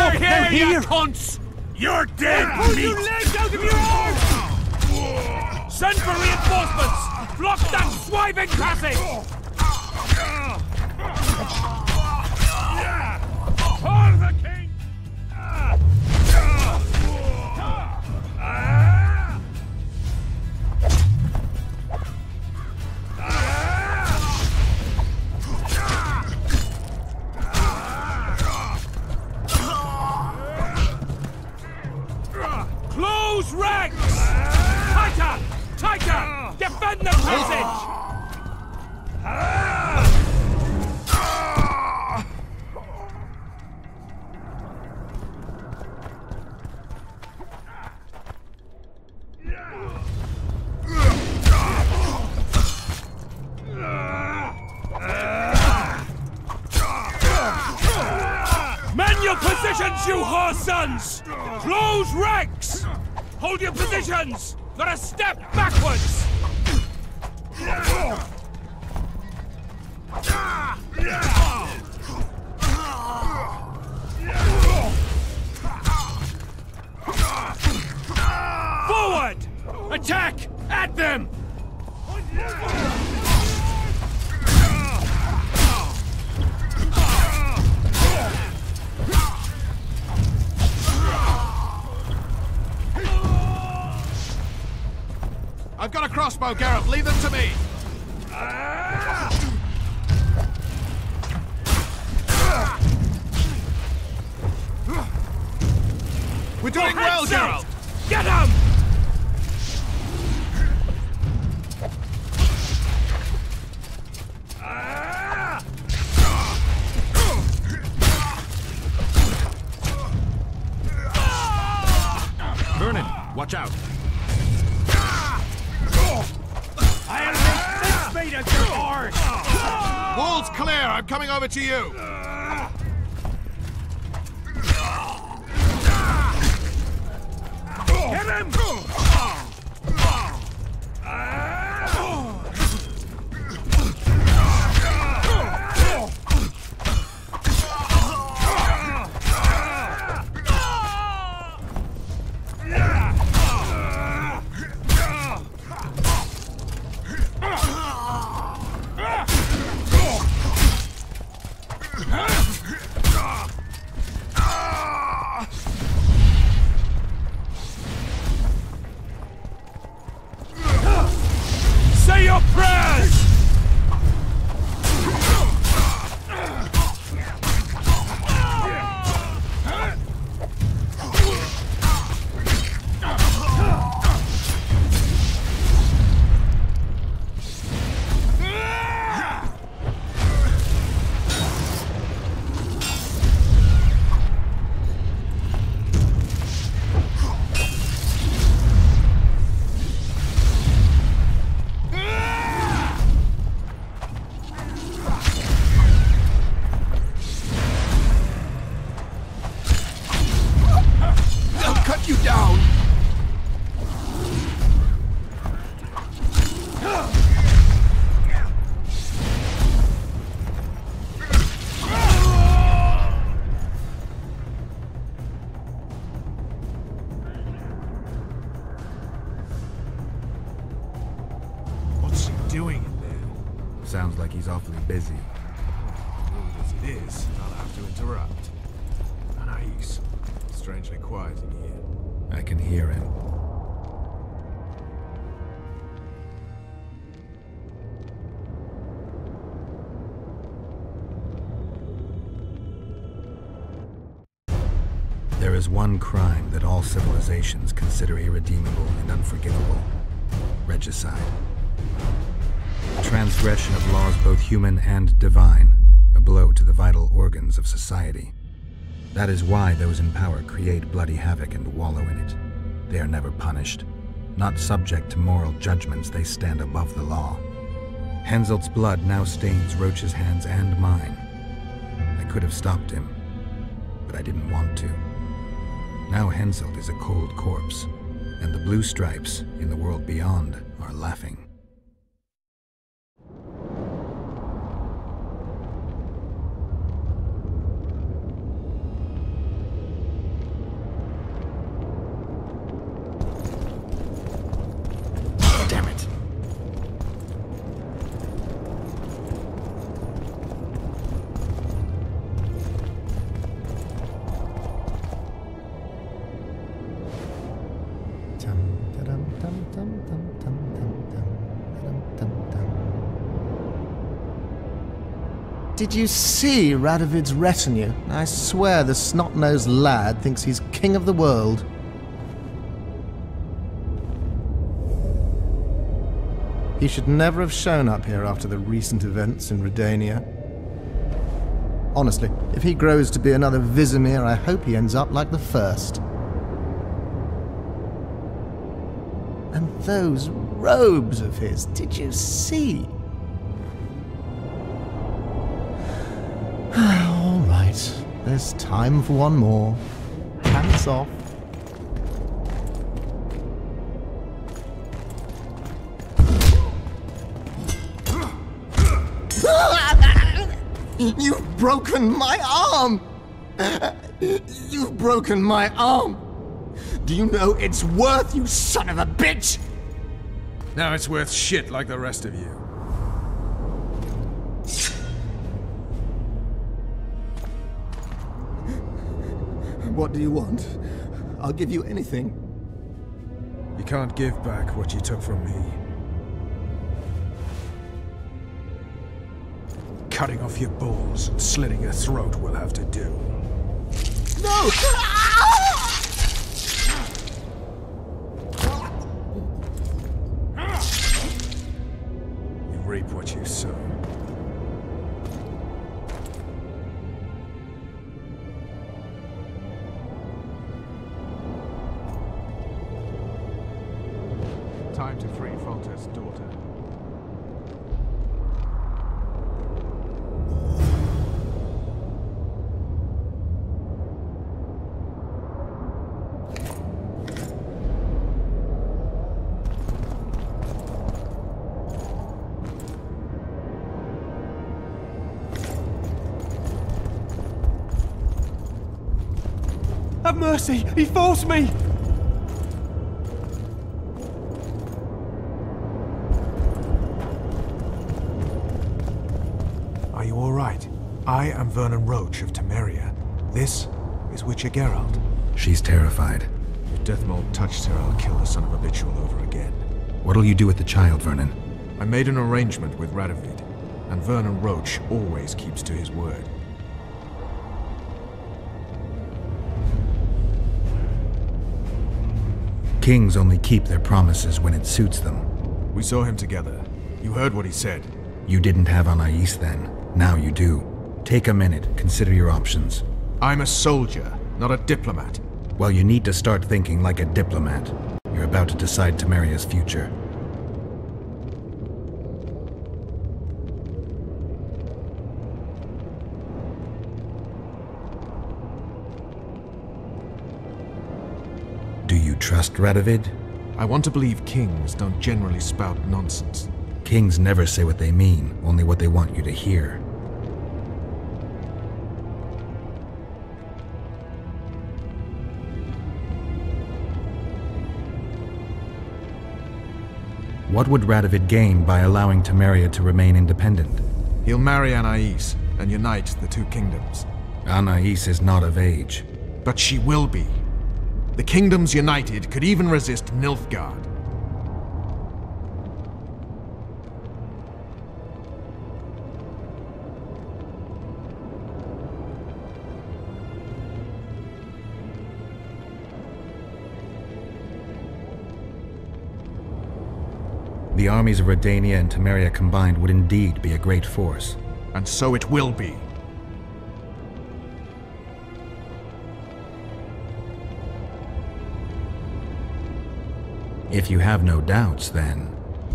They're
They're
here,
here!
you cunts!
You're dead,
Pull
meat!
your legs out of your arms! Send for reinforcements! Block that swiving passage! For the king! Close ranks! Tighter! Tighter! Defend the passage! Man your positions, you whore sons! Close ranks! Hold your positions! Not a step backwards! Forward! Attack! At them!
I've got a crossbow, Geralt. Leave them to me. We're doing well, Geralt.
Get him!
Vernon, watch out.
I'll make this made of your arse!
Wall's clear. I'm coming over to you.
Get him!
Say your prayers!
They'll cut you down.
What's he doing in there?
Sounds like he's awfully busy.
As it is, I'll have to interrupt. Nice. Strangely quiet in here.
I can hear him. There is one crime that all civilizations consider irredeemable and unforgivable: regicide. Transgression of laws both human and divine, a blow to the vital organs of society. That is why those in power create bloody havoc and wallow in it. They are never punished. Not subject to moral judgments, they stand above the law. Henselt's blood now stains Roach's hands and mine. I could have stopped him, but I didn't want to. Now Henselt is a cold corpse, and the blue stripes in the world beyond are laughing.
Did you see Radovid's retinue? I swear the snot-nosed lad thinks he's king of the world. He should never have shown up here after the recent events in Redania. Honestly, if he grows to be another Vizimir, I hope he ends up like the first. And those robes of his, did you see? All right, there's time for one more. Pants off. You've broken my arm! You've broken my arm! Do you know it's worth, you son of a bitch?
Now it's worth shit like the rest of you.
What do you want? I'll give you anything.
You can't give back what you took from me. Cutting off your balls and slitting your throat will have to do.
No!
You reap what you sow. Time to free Foltest's daughter.
Have mercy! He forced me!
Are you all right? I am Vernon Roche of Temeria. This is Witcher Geralt.
She's terrified.
If Deathmold touched her, I'll kill the son of a bitch all over again.
What'll you do with the child, Vernon?
I made an arrangement with Radovid, and Vernon Roche always keeps to his word.
Kings only keep their promises when it suits them.
We saw him together. You heard what he said.
You didn't have Anais then. Now you do. Take a minute, consider your options.
I'm a soldier, not a diplomat.
Well, you need to start thinking like a diplomat. You're about to decide Temeria's future. Do you trust Radovid?
I want to believe kings don't generally spout nonsense.
Kings never say what they mean, only what they want you to hear. What would Radovid gain by allowing Temeria to remain independent?
He'll marry Anais and unite the two kingdoms.
Anais is not of age.
But she will be. The kingdoms united could even resist Nilfgaard.
The armies of Redania and Temeria combined would indeed be a great force.
And so it will be.
If you have no doubts, then...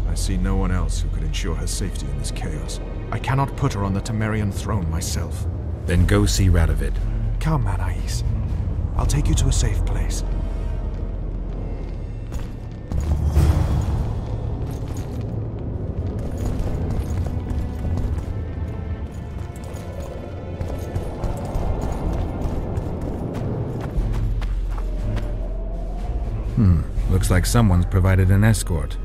I see no one else who could ensure her safety in this chaos. I cannot put her on the Temerian throne myself.
Then go see Radovid.
Come, Anais. I'll take you to a safe place.
Looks like someone's provided an escort.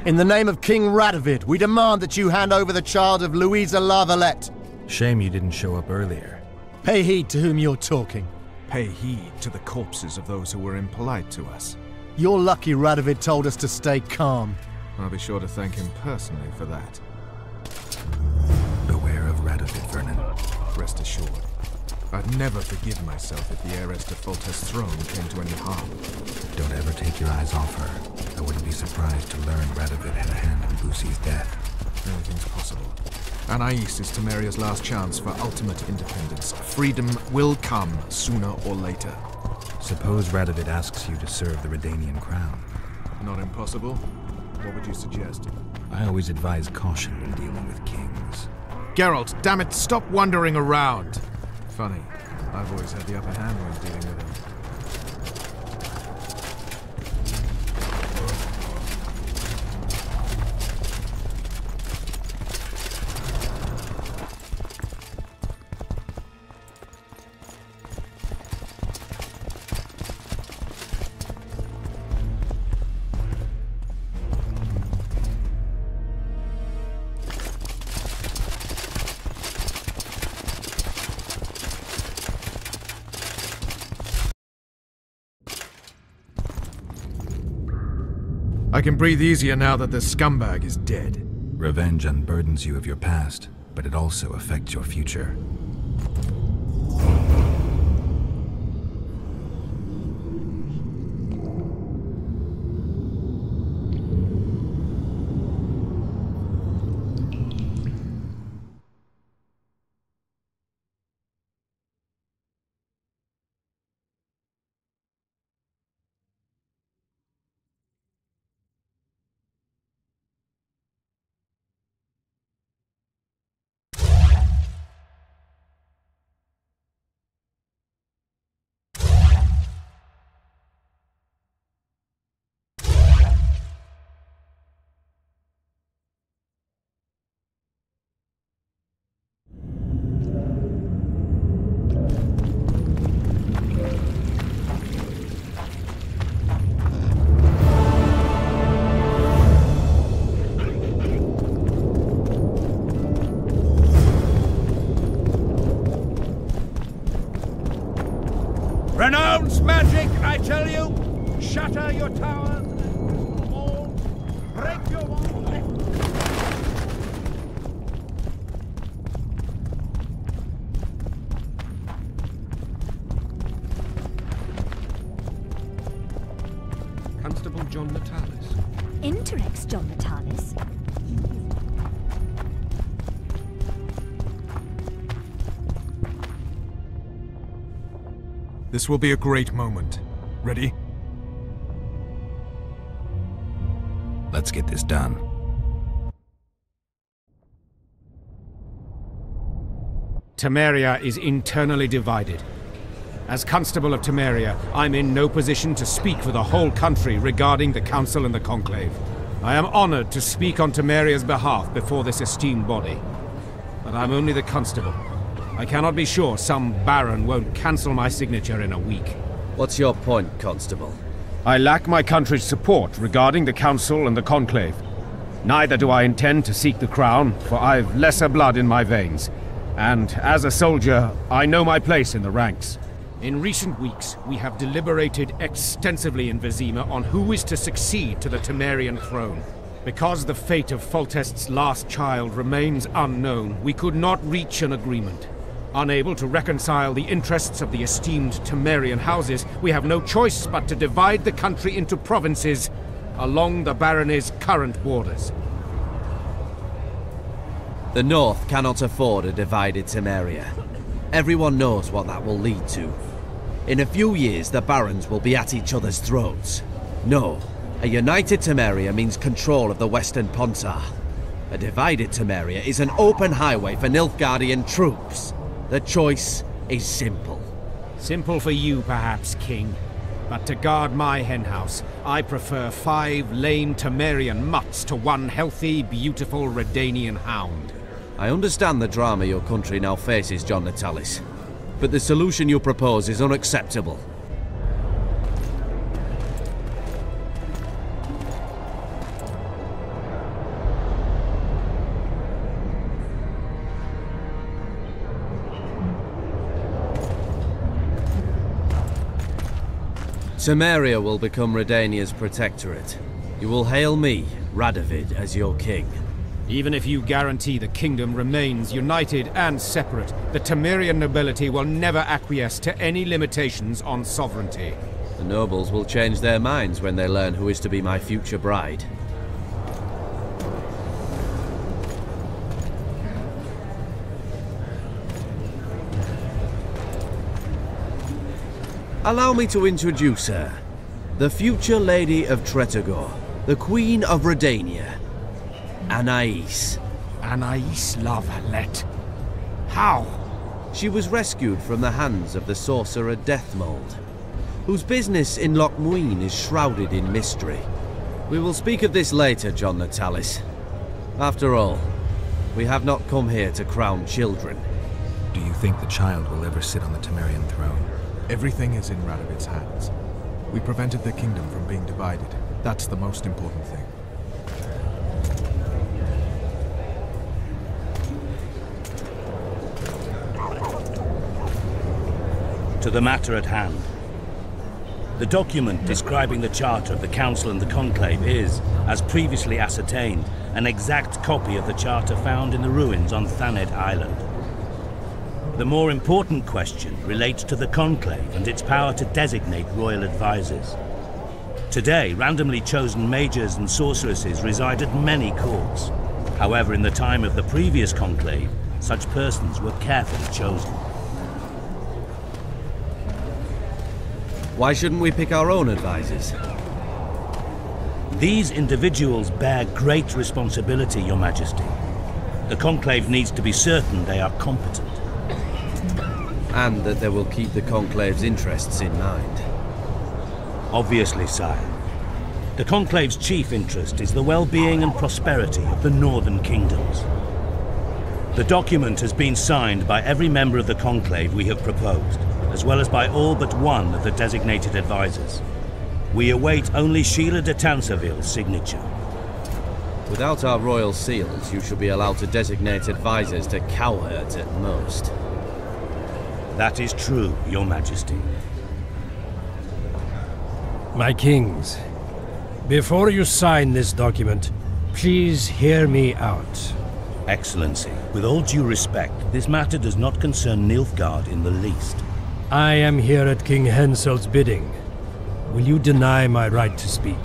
In the name of King Radovid, we demand that you hand over the child of Louisa La Valette.
Shame you didn't show up earlier.
Pay heed to whom you're talking.
Pay heed to the corpses of those who were impolite to us.
You're lucky Radovid told us to stay calm.
I'll be sure to thank him personally for that.
The
rest assured. I'd never forgive myself if the heiress to Foltest's throne came to any harm.
Don't ever take your eyes off her. I wouldn't be surprised to learn Radovid had a hand in Lucy's death.
Anything's possible. Anais is Temeria's last chance for ultimate independence. Freedom will come sooner or later.
Suppose Radovid asks you to serve the Redanian crown.
Not impossible. What would you suggest?
I always advise caution when dealing with kings.
Geralt, damn it, stop wandering around! Funny, I've always had the upper hand when dealing with him. I can breathe easier now that the scumbag is dead.
Revenge unburdens you of your past, but it also affects your future.
Renounce magic, I tell you! Shatter your tower! Fall! Break your wall!
Constable John Natalis.
Interex John Natalis.
This will be a great moment. Ready?
Let's get this done.
Temeria is internally divided. As Constable of Temeria, I'm in no position to speak for the whole country regarding the Council and the Conclave. I am honored to speak on Temeria's behalf before this esteemed body. But I'm only the Constable. I cannot be sure some Baron won't cancel my signature in a week.
What's your point, Constable?
I lack my country's support regarding the Council and the Conclave. Neither do I intend to seek the crown, for I've lesser blood in my veins. And as a soldier, I know my place in the ranks. In recent weeks, we have deliberated extensively in Vizima on who is to succeed to the Temerian throne. Because the fate of Foltest's last child remains unknown, we could not reach an agreement. Unable to reconcile the interests of the esteemed Temerian houses, we have no choice but to divide the country into provinces along the barony's current borders.
The North cannot afford a divided Temeria. Everyone knows what that will lead to. In a few years, the barons will be at each other's throats. No, a united Temeria means control of the Western Pontar. A divided Temeria is an open highway for Nilfgaardian troops. The choice is simple.
Simple for you, perhaps, King. But to guard my henhouse, I prefer 5 lame Temerian mutts to 1 healthy, beautiful Redanian hound.
I understand the drama your country now faces, John Natalis. But the solution you propose is unacceptable. Temeria will become Redania's protectorate. You will hail me, Radovid, as your king.
Even if you guarantee the kingdom remains united and separate, the Temerian nobility will never acquiesce to any limitations on sovereignty.
The nobles will change their minds when they learn who is to be my future bride. Allow me to introduce her. The future Lady of Tretogor, the Queen of Redania, Anais.
Anais La Valette. How?
She was rescued from the hands of the sorcerer Deathmold, whose business in Loch Muin is shrouded in mystery. We will speak of this later, John Natalis. After all, we have not come here to crown children.
Do you think the child will ever sit on the Temerian throne?
Everything is in Radovid's hands. We prevented the kingdom from being divided. That's the most important thing.
To the matter at hand. The document describing the charter of the Council and the Conclave is, as previously ascertained, an exact copy of the charter found in the ruins on Thanet Island. The more important question relates to the Conclave and its power to designate royal advisors. Today, randomly chosen mages and sorceresses reside at many courts. However, in the time of the previous Conclave, such persons were carefully chosen.
Why shouldn't we pick our own advisors?
These individuals bear great responsibility, Your Majesty. The Conclave needs to be certain they are competent.
And that they will keep the Conclave's interests in mind.
Obviously, sire. The Conclave's chief interest is the well-being and prosperity of the Northern Kingdoms. The document has been signed by every member of the Conclave we have proposed, as well as by all but one of the designated advisors. We await only Sheila de Tansarville's signature.
Without our royal seals, you should be allowed to designate advisors to cowherds at most.
That is true, Your Majesty.
My kings, before you sign this document, please hear me out.
Excellency, with all due respect, this matter does not concern Nilfgaard in the least.
I am here at King Henselt's bidding. Will you deny my right to speak?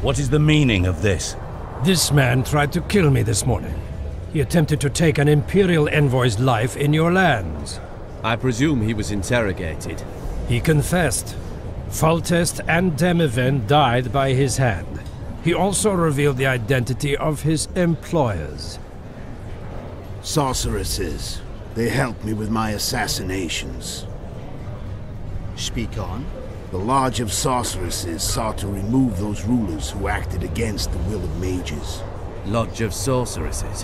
What is the meaning of this?
This man tried to kill me this morning. He attempted to take an Imperial envoy's life in your lands.
I presume he was interrogated.
He confessed. Foltest and Demiven died by his hand. He also revealed the identity of his employers.
Sorceresses. They helped me with my assassinations.
Speak on.
The Lodge of Sorceresses sought to remove those rulers who acted against the will of mages.
Lodge of Sorceresses?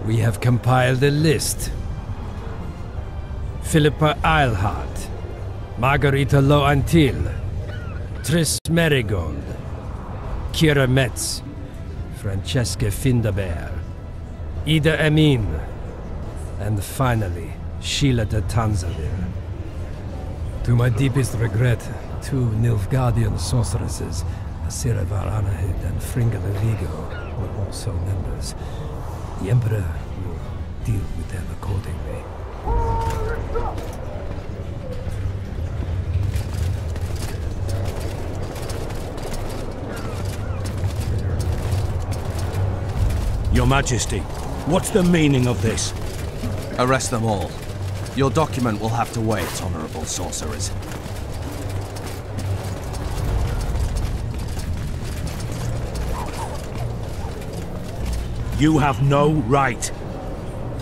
We have compiled a list. Philippa Eilhart, Margarita Loantil, Triss Merigold, Kira Metz, Francesca Findabair, Ida Emin, and finally, Sheila de Tansarville. To my deepest regret, 2 Nilfgaardian sorceresses, Asira Varanahid and Fringa de Vigo, were also members. The Emperor will deal with them accordingly.
Your Majesty, what's the meaning of this?
Arrest them all. Your document will have to wait, honorable sorcerers.
You have no right.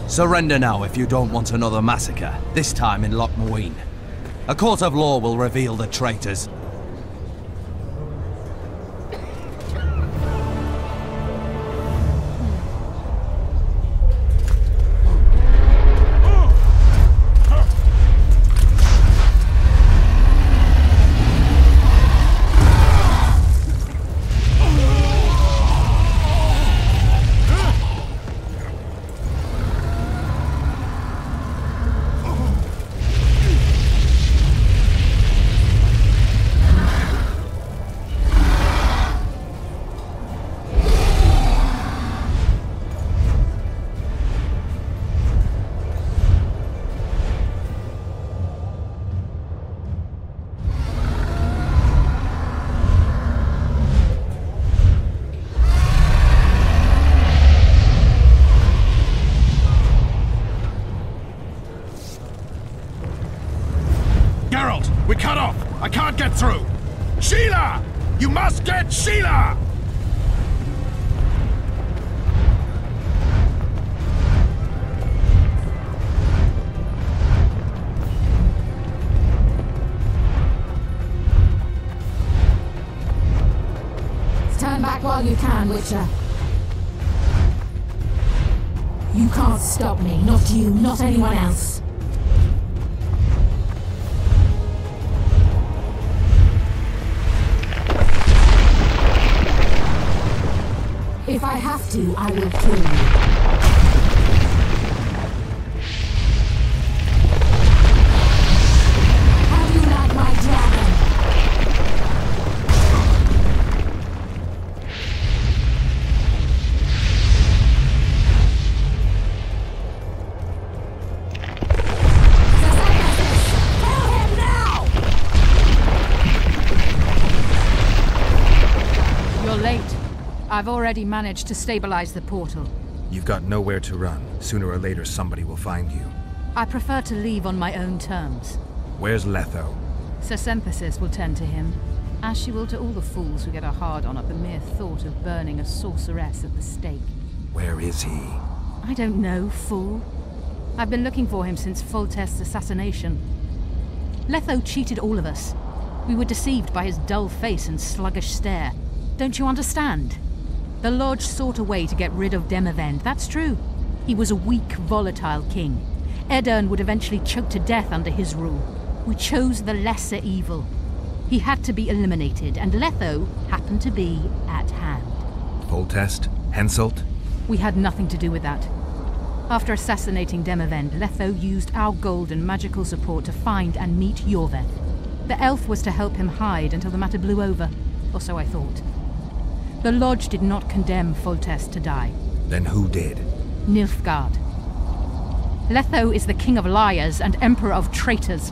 Surrender now if you don't want another massacre, this time in Loch Muin. A court of law will reveal the traitors.
We're cut off! I can't get through! Sheila! You must get Sheila!
Stand back while you can, Witcher. You can't stop me. Not you, not anyone else. If I have to, I will kill you. How do you like my dragon? Kill him now!
You're late. I've already managed to stabilize the portal.
You've got nowhere to run. Sooner or later, somebody will find you.
I prefer to leave on my own terms.
Where's Letho?
Sir Sempesis will tend to him, as she will to all the fools who get a hard-on at the mere thought of burning a sorceress at the stake.
Where is he?
I don't know, fool. I've been looking for him since Foltest's assassination. Letho cheated all of us. We were deceived by his dull face and sluggish stare. Don't you understand? The Lodge sought a way to get rid of Demavend, that's true. He was a weak, volatile king. Aedirn would eventually choke to death under his rule. We chose the lesser evil. He had to be eliminated, and Letho happened to be at hand.
Foltest? Henselt?
We had nothing to do with that. After assassinating Demavend, Letho used our gold and magical support to find and meet Yorveth. The elf was to help him hide until the matter blew over, or so I thought. The Lodge did not condemn Foltest to die.
Then who did?
Nilfgaard. Letho is the king of liars and emperor of traitors.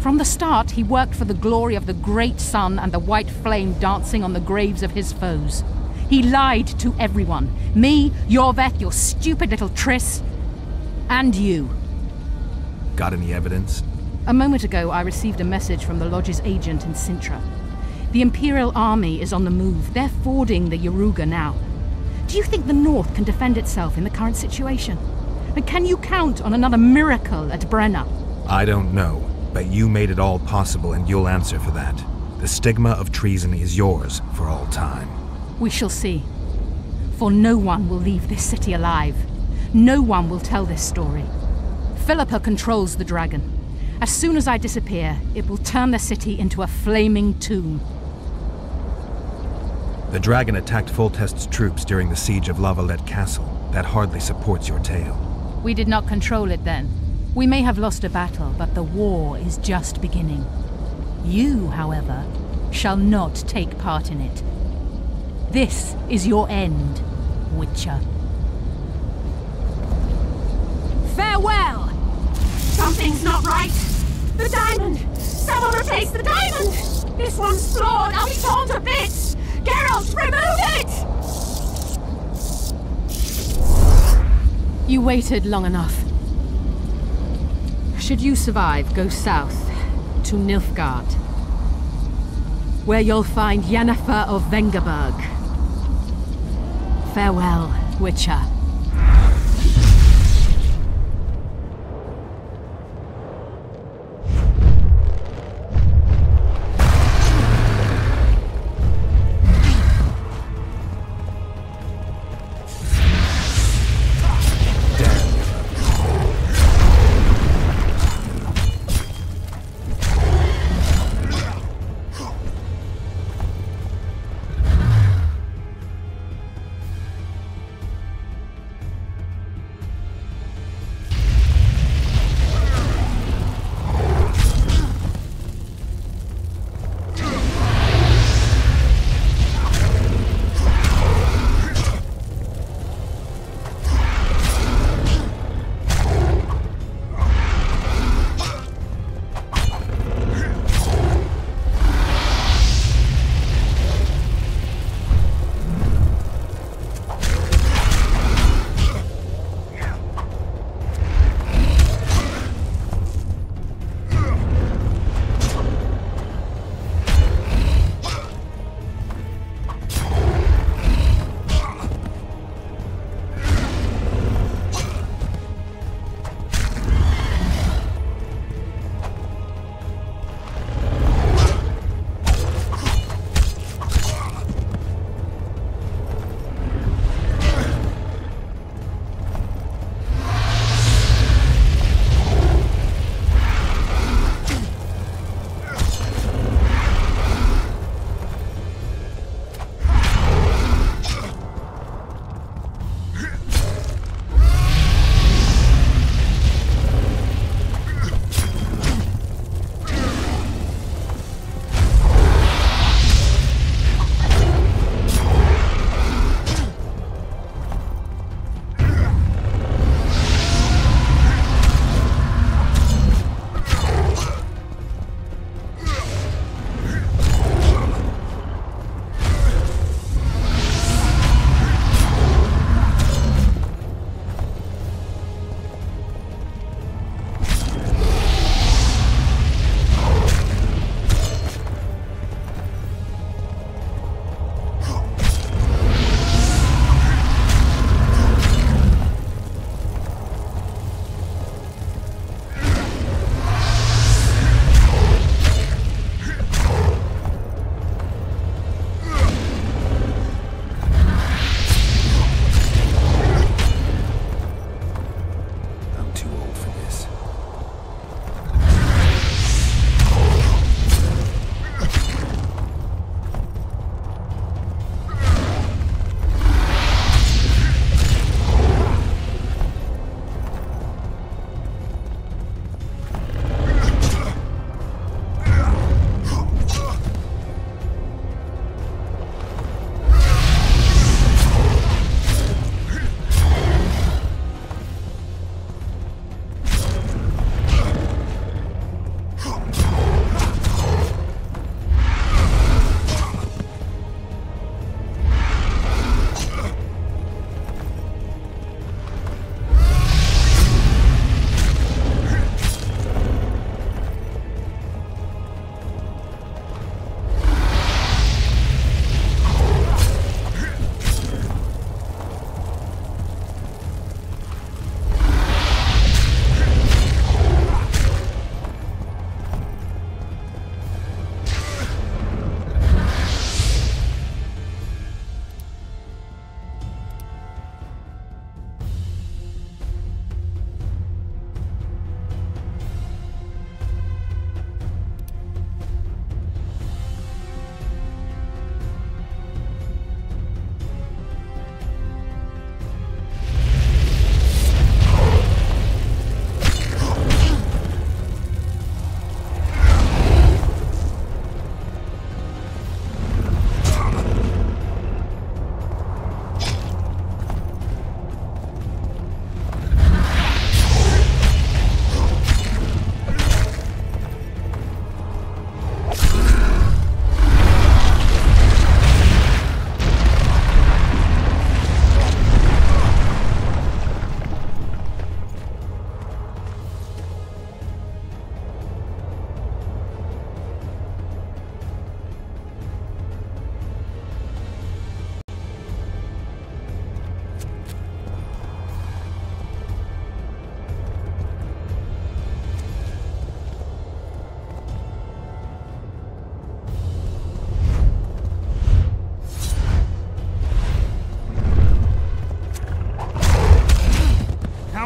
From the start, he worked for the glory of the great sun and the white flame dancing on the graves of his foes. He lied to everyone. Me, Yorveth, your stupid little Triss, and you.
Got any evidence?
A moment ago, I received a message from the Lodge's agent in Sintra. The Imperial Army is on the move. They're fording the Yaruga now. Do you think the North can defend itself in the current situation? And can you count on another miracle at Brenna?
I don't know, but you made it all possible and you'll answer for that. The stigma of treason is yours for all time.
We shall see. For no one will leave this city alive. No one will tell this story. Philippa controls the dragon. As soon as I disappear, it will turn the city into a flaming tomb.
The dragon attacked Foltest's troops during the siege of La Valette Castle. That hardly supports your tale.
We did not control it then. We may have lost a battle, but the war is just beginning. You, however, shall not take part in it. This is your end, Witcher.
Farewell! Something's not right! The diamond! Someone replace the diamond! This one's flawed! I'll be torn to bits! Geralt, remove it!
You waited long enough. Should you survive, go south to Nilfgaard, where you'll find Yennefer of Vengerberg. Farewell, Witcher.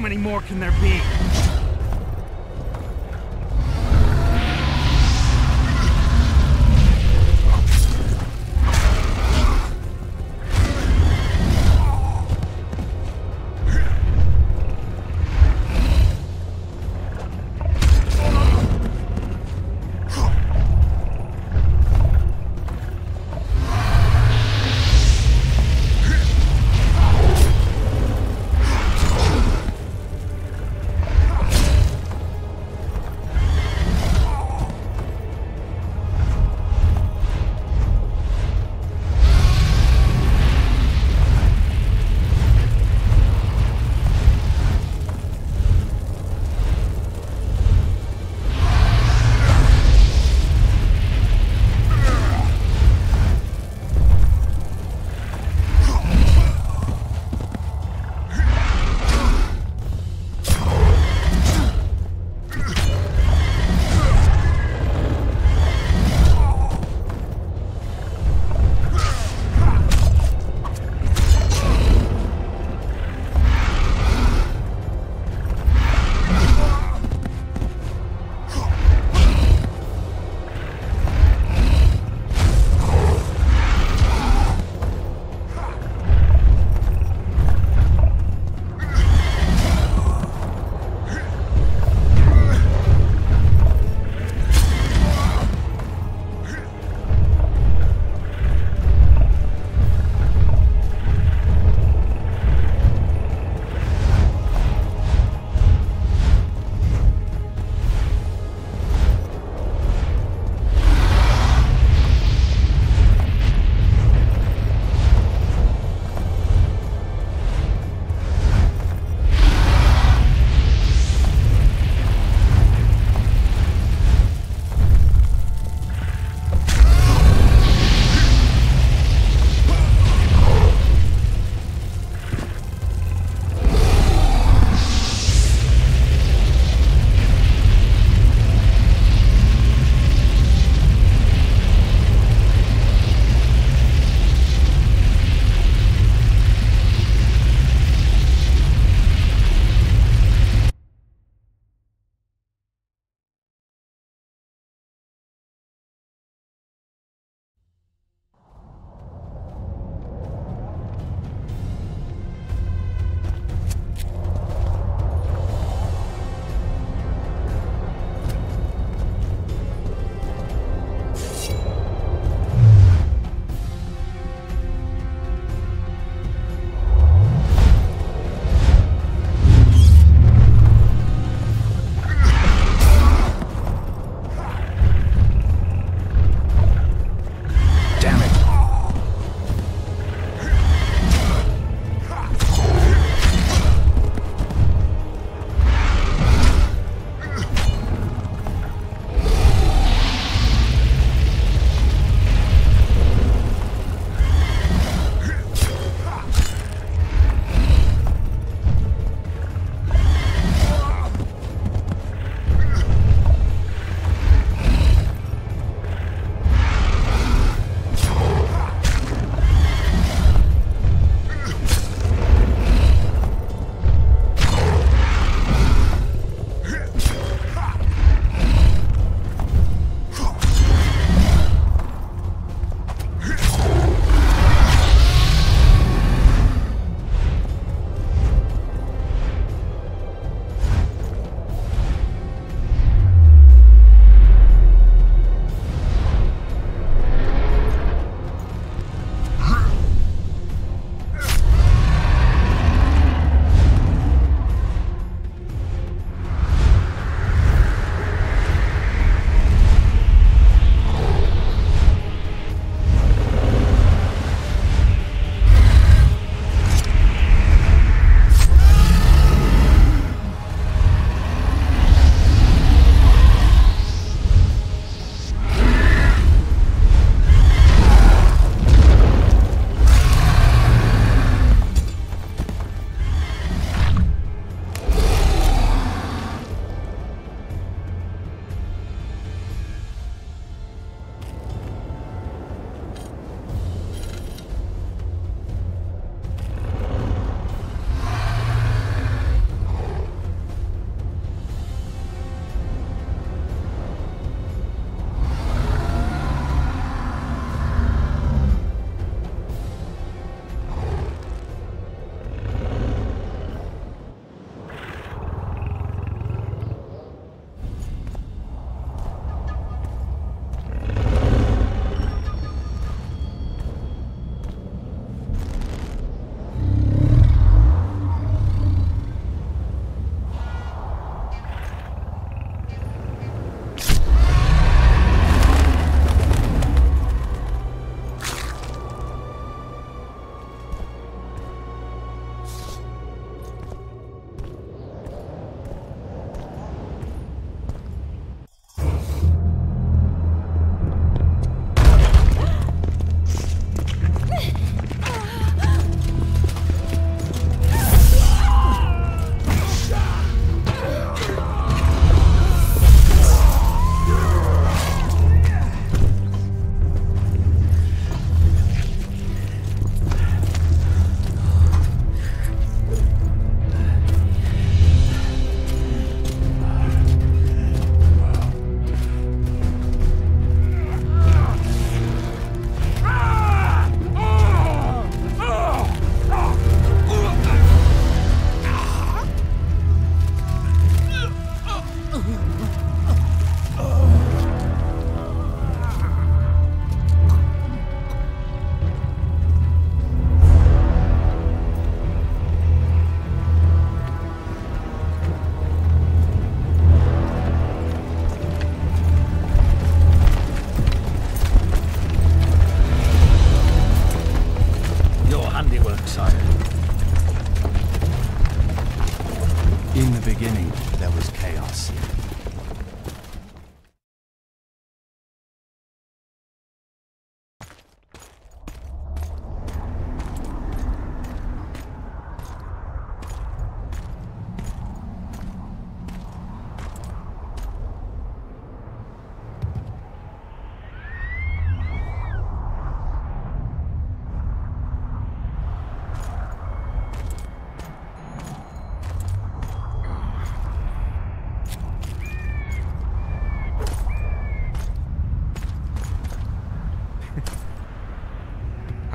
many more can there be?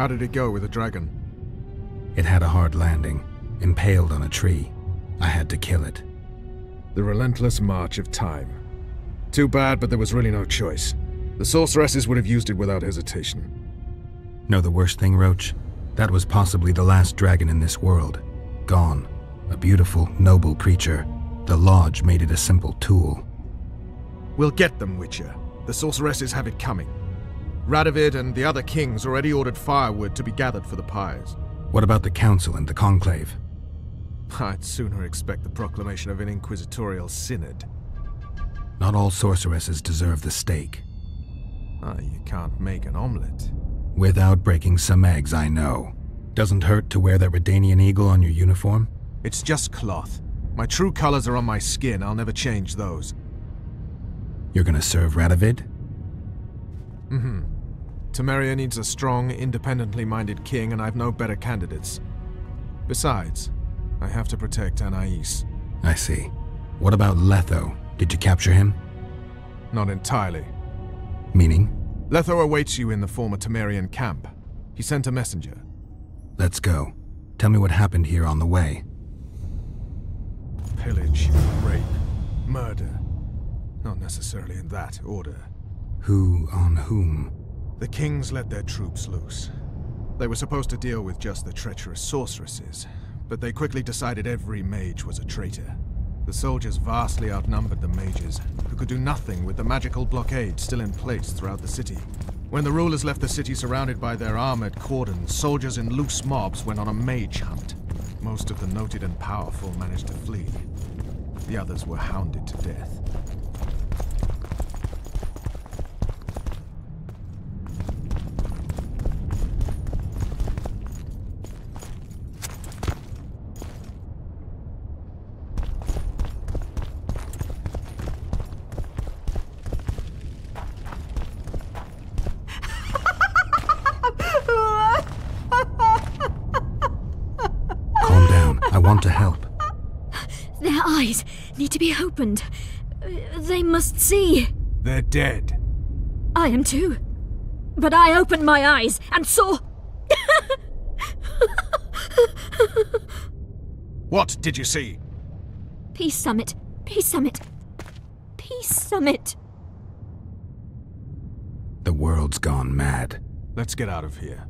How did it go with the dragon?
It had a hard landing, impaled on a tree. I had to kill it.
The relentless march of time. Too bad, but there was really no choice. The sorceresses would have used it without hesitation.
Know the worst thing, Roach? That was possibly the last dragon in this world. Gone. A beautiful, noble creature. The Lodge made it a simple tool.
We'll get them, Witcher. The sorceresses have it coming. Radovid and the other kings already ordered firewood to be gathered for the pyres.
What about the Council and the Conclave?
I'd sooner expect the proclamation of an inquisitorial synod.
Not all sorceresses deserve the stake.
You can't make an omelette.
Without breaking some eggs, I know. Doesn't hurt to wear that Redanian eagle on your uniform?
It's just cloth. My true colors are on my skin. I'll never change those.
You're gonna serve Radovid?
Temeria needs a strong, independently minded king, and I've no better candidates. Besides, I have to protect Anais.
I see. What about Letho? Did you capture him?
Not entirely.
Meaning?
Letho awaits you in the former Temerian camp. He sent a messenger.
Let's go. Tell me what happened here on the way.
Pillage, rape, murder. Not necessarily in that order.
Who on whom?
The kings let their troops loose. They were supposed to deal with just the treacherous sorceresses, but they quickly decided every mage was a traitor. The soldiers vastly outnumbered the mages, who could do nothing with the magical blockade still in place throughout the city. When the rulers left the city surrounded by their armored cordons, soldiers in loose mobs went on a mage hunt. Most of the noted and powerful managed to flee. The others were hounded to death.
To help.
Their eyes need to be opened. They must see.
They're dead.
I am too. But I opened my eyes and saw...
What did you see?
Peace Summit. Peace Summit. Peace Summit.
The world's gone mad.
Let's get out of here.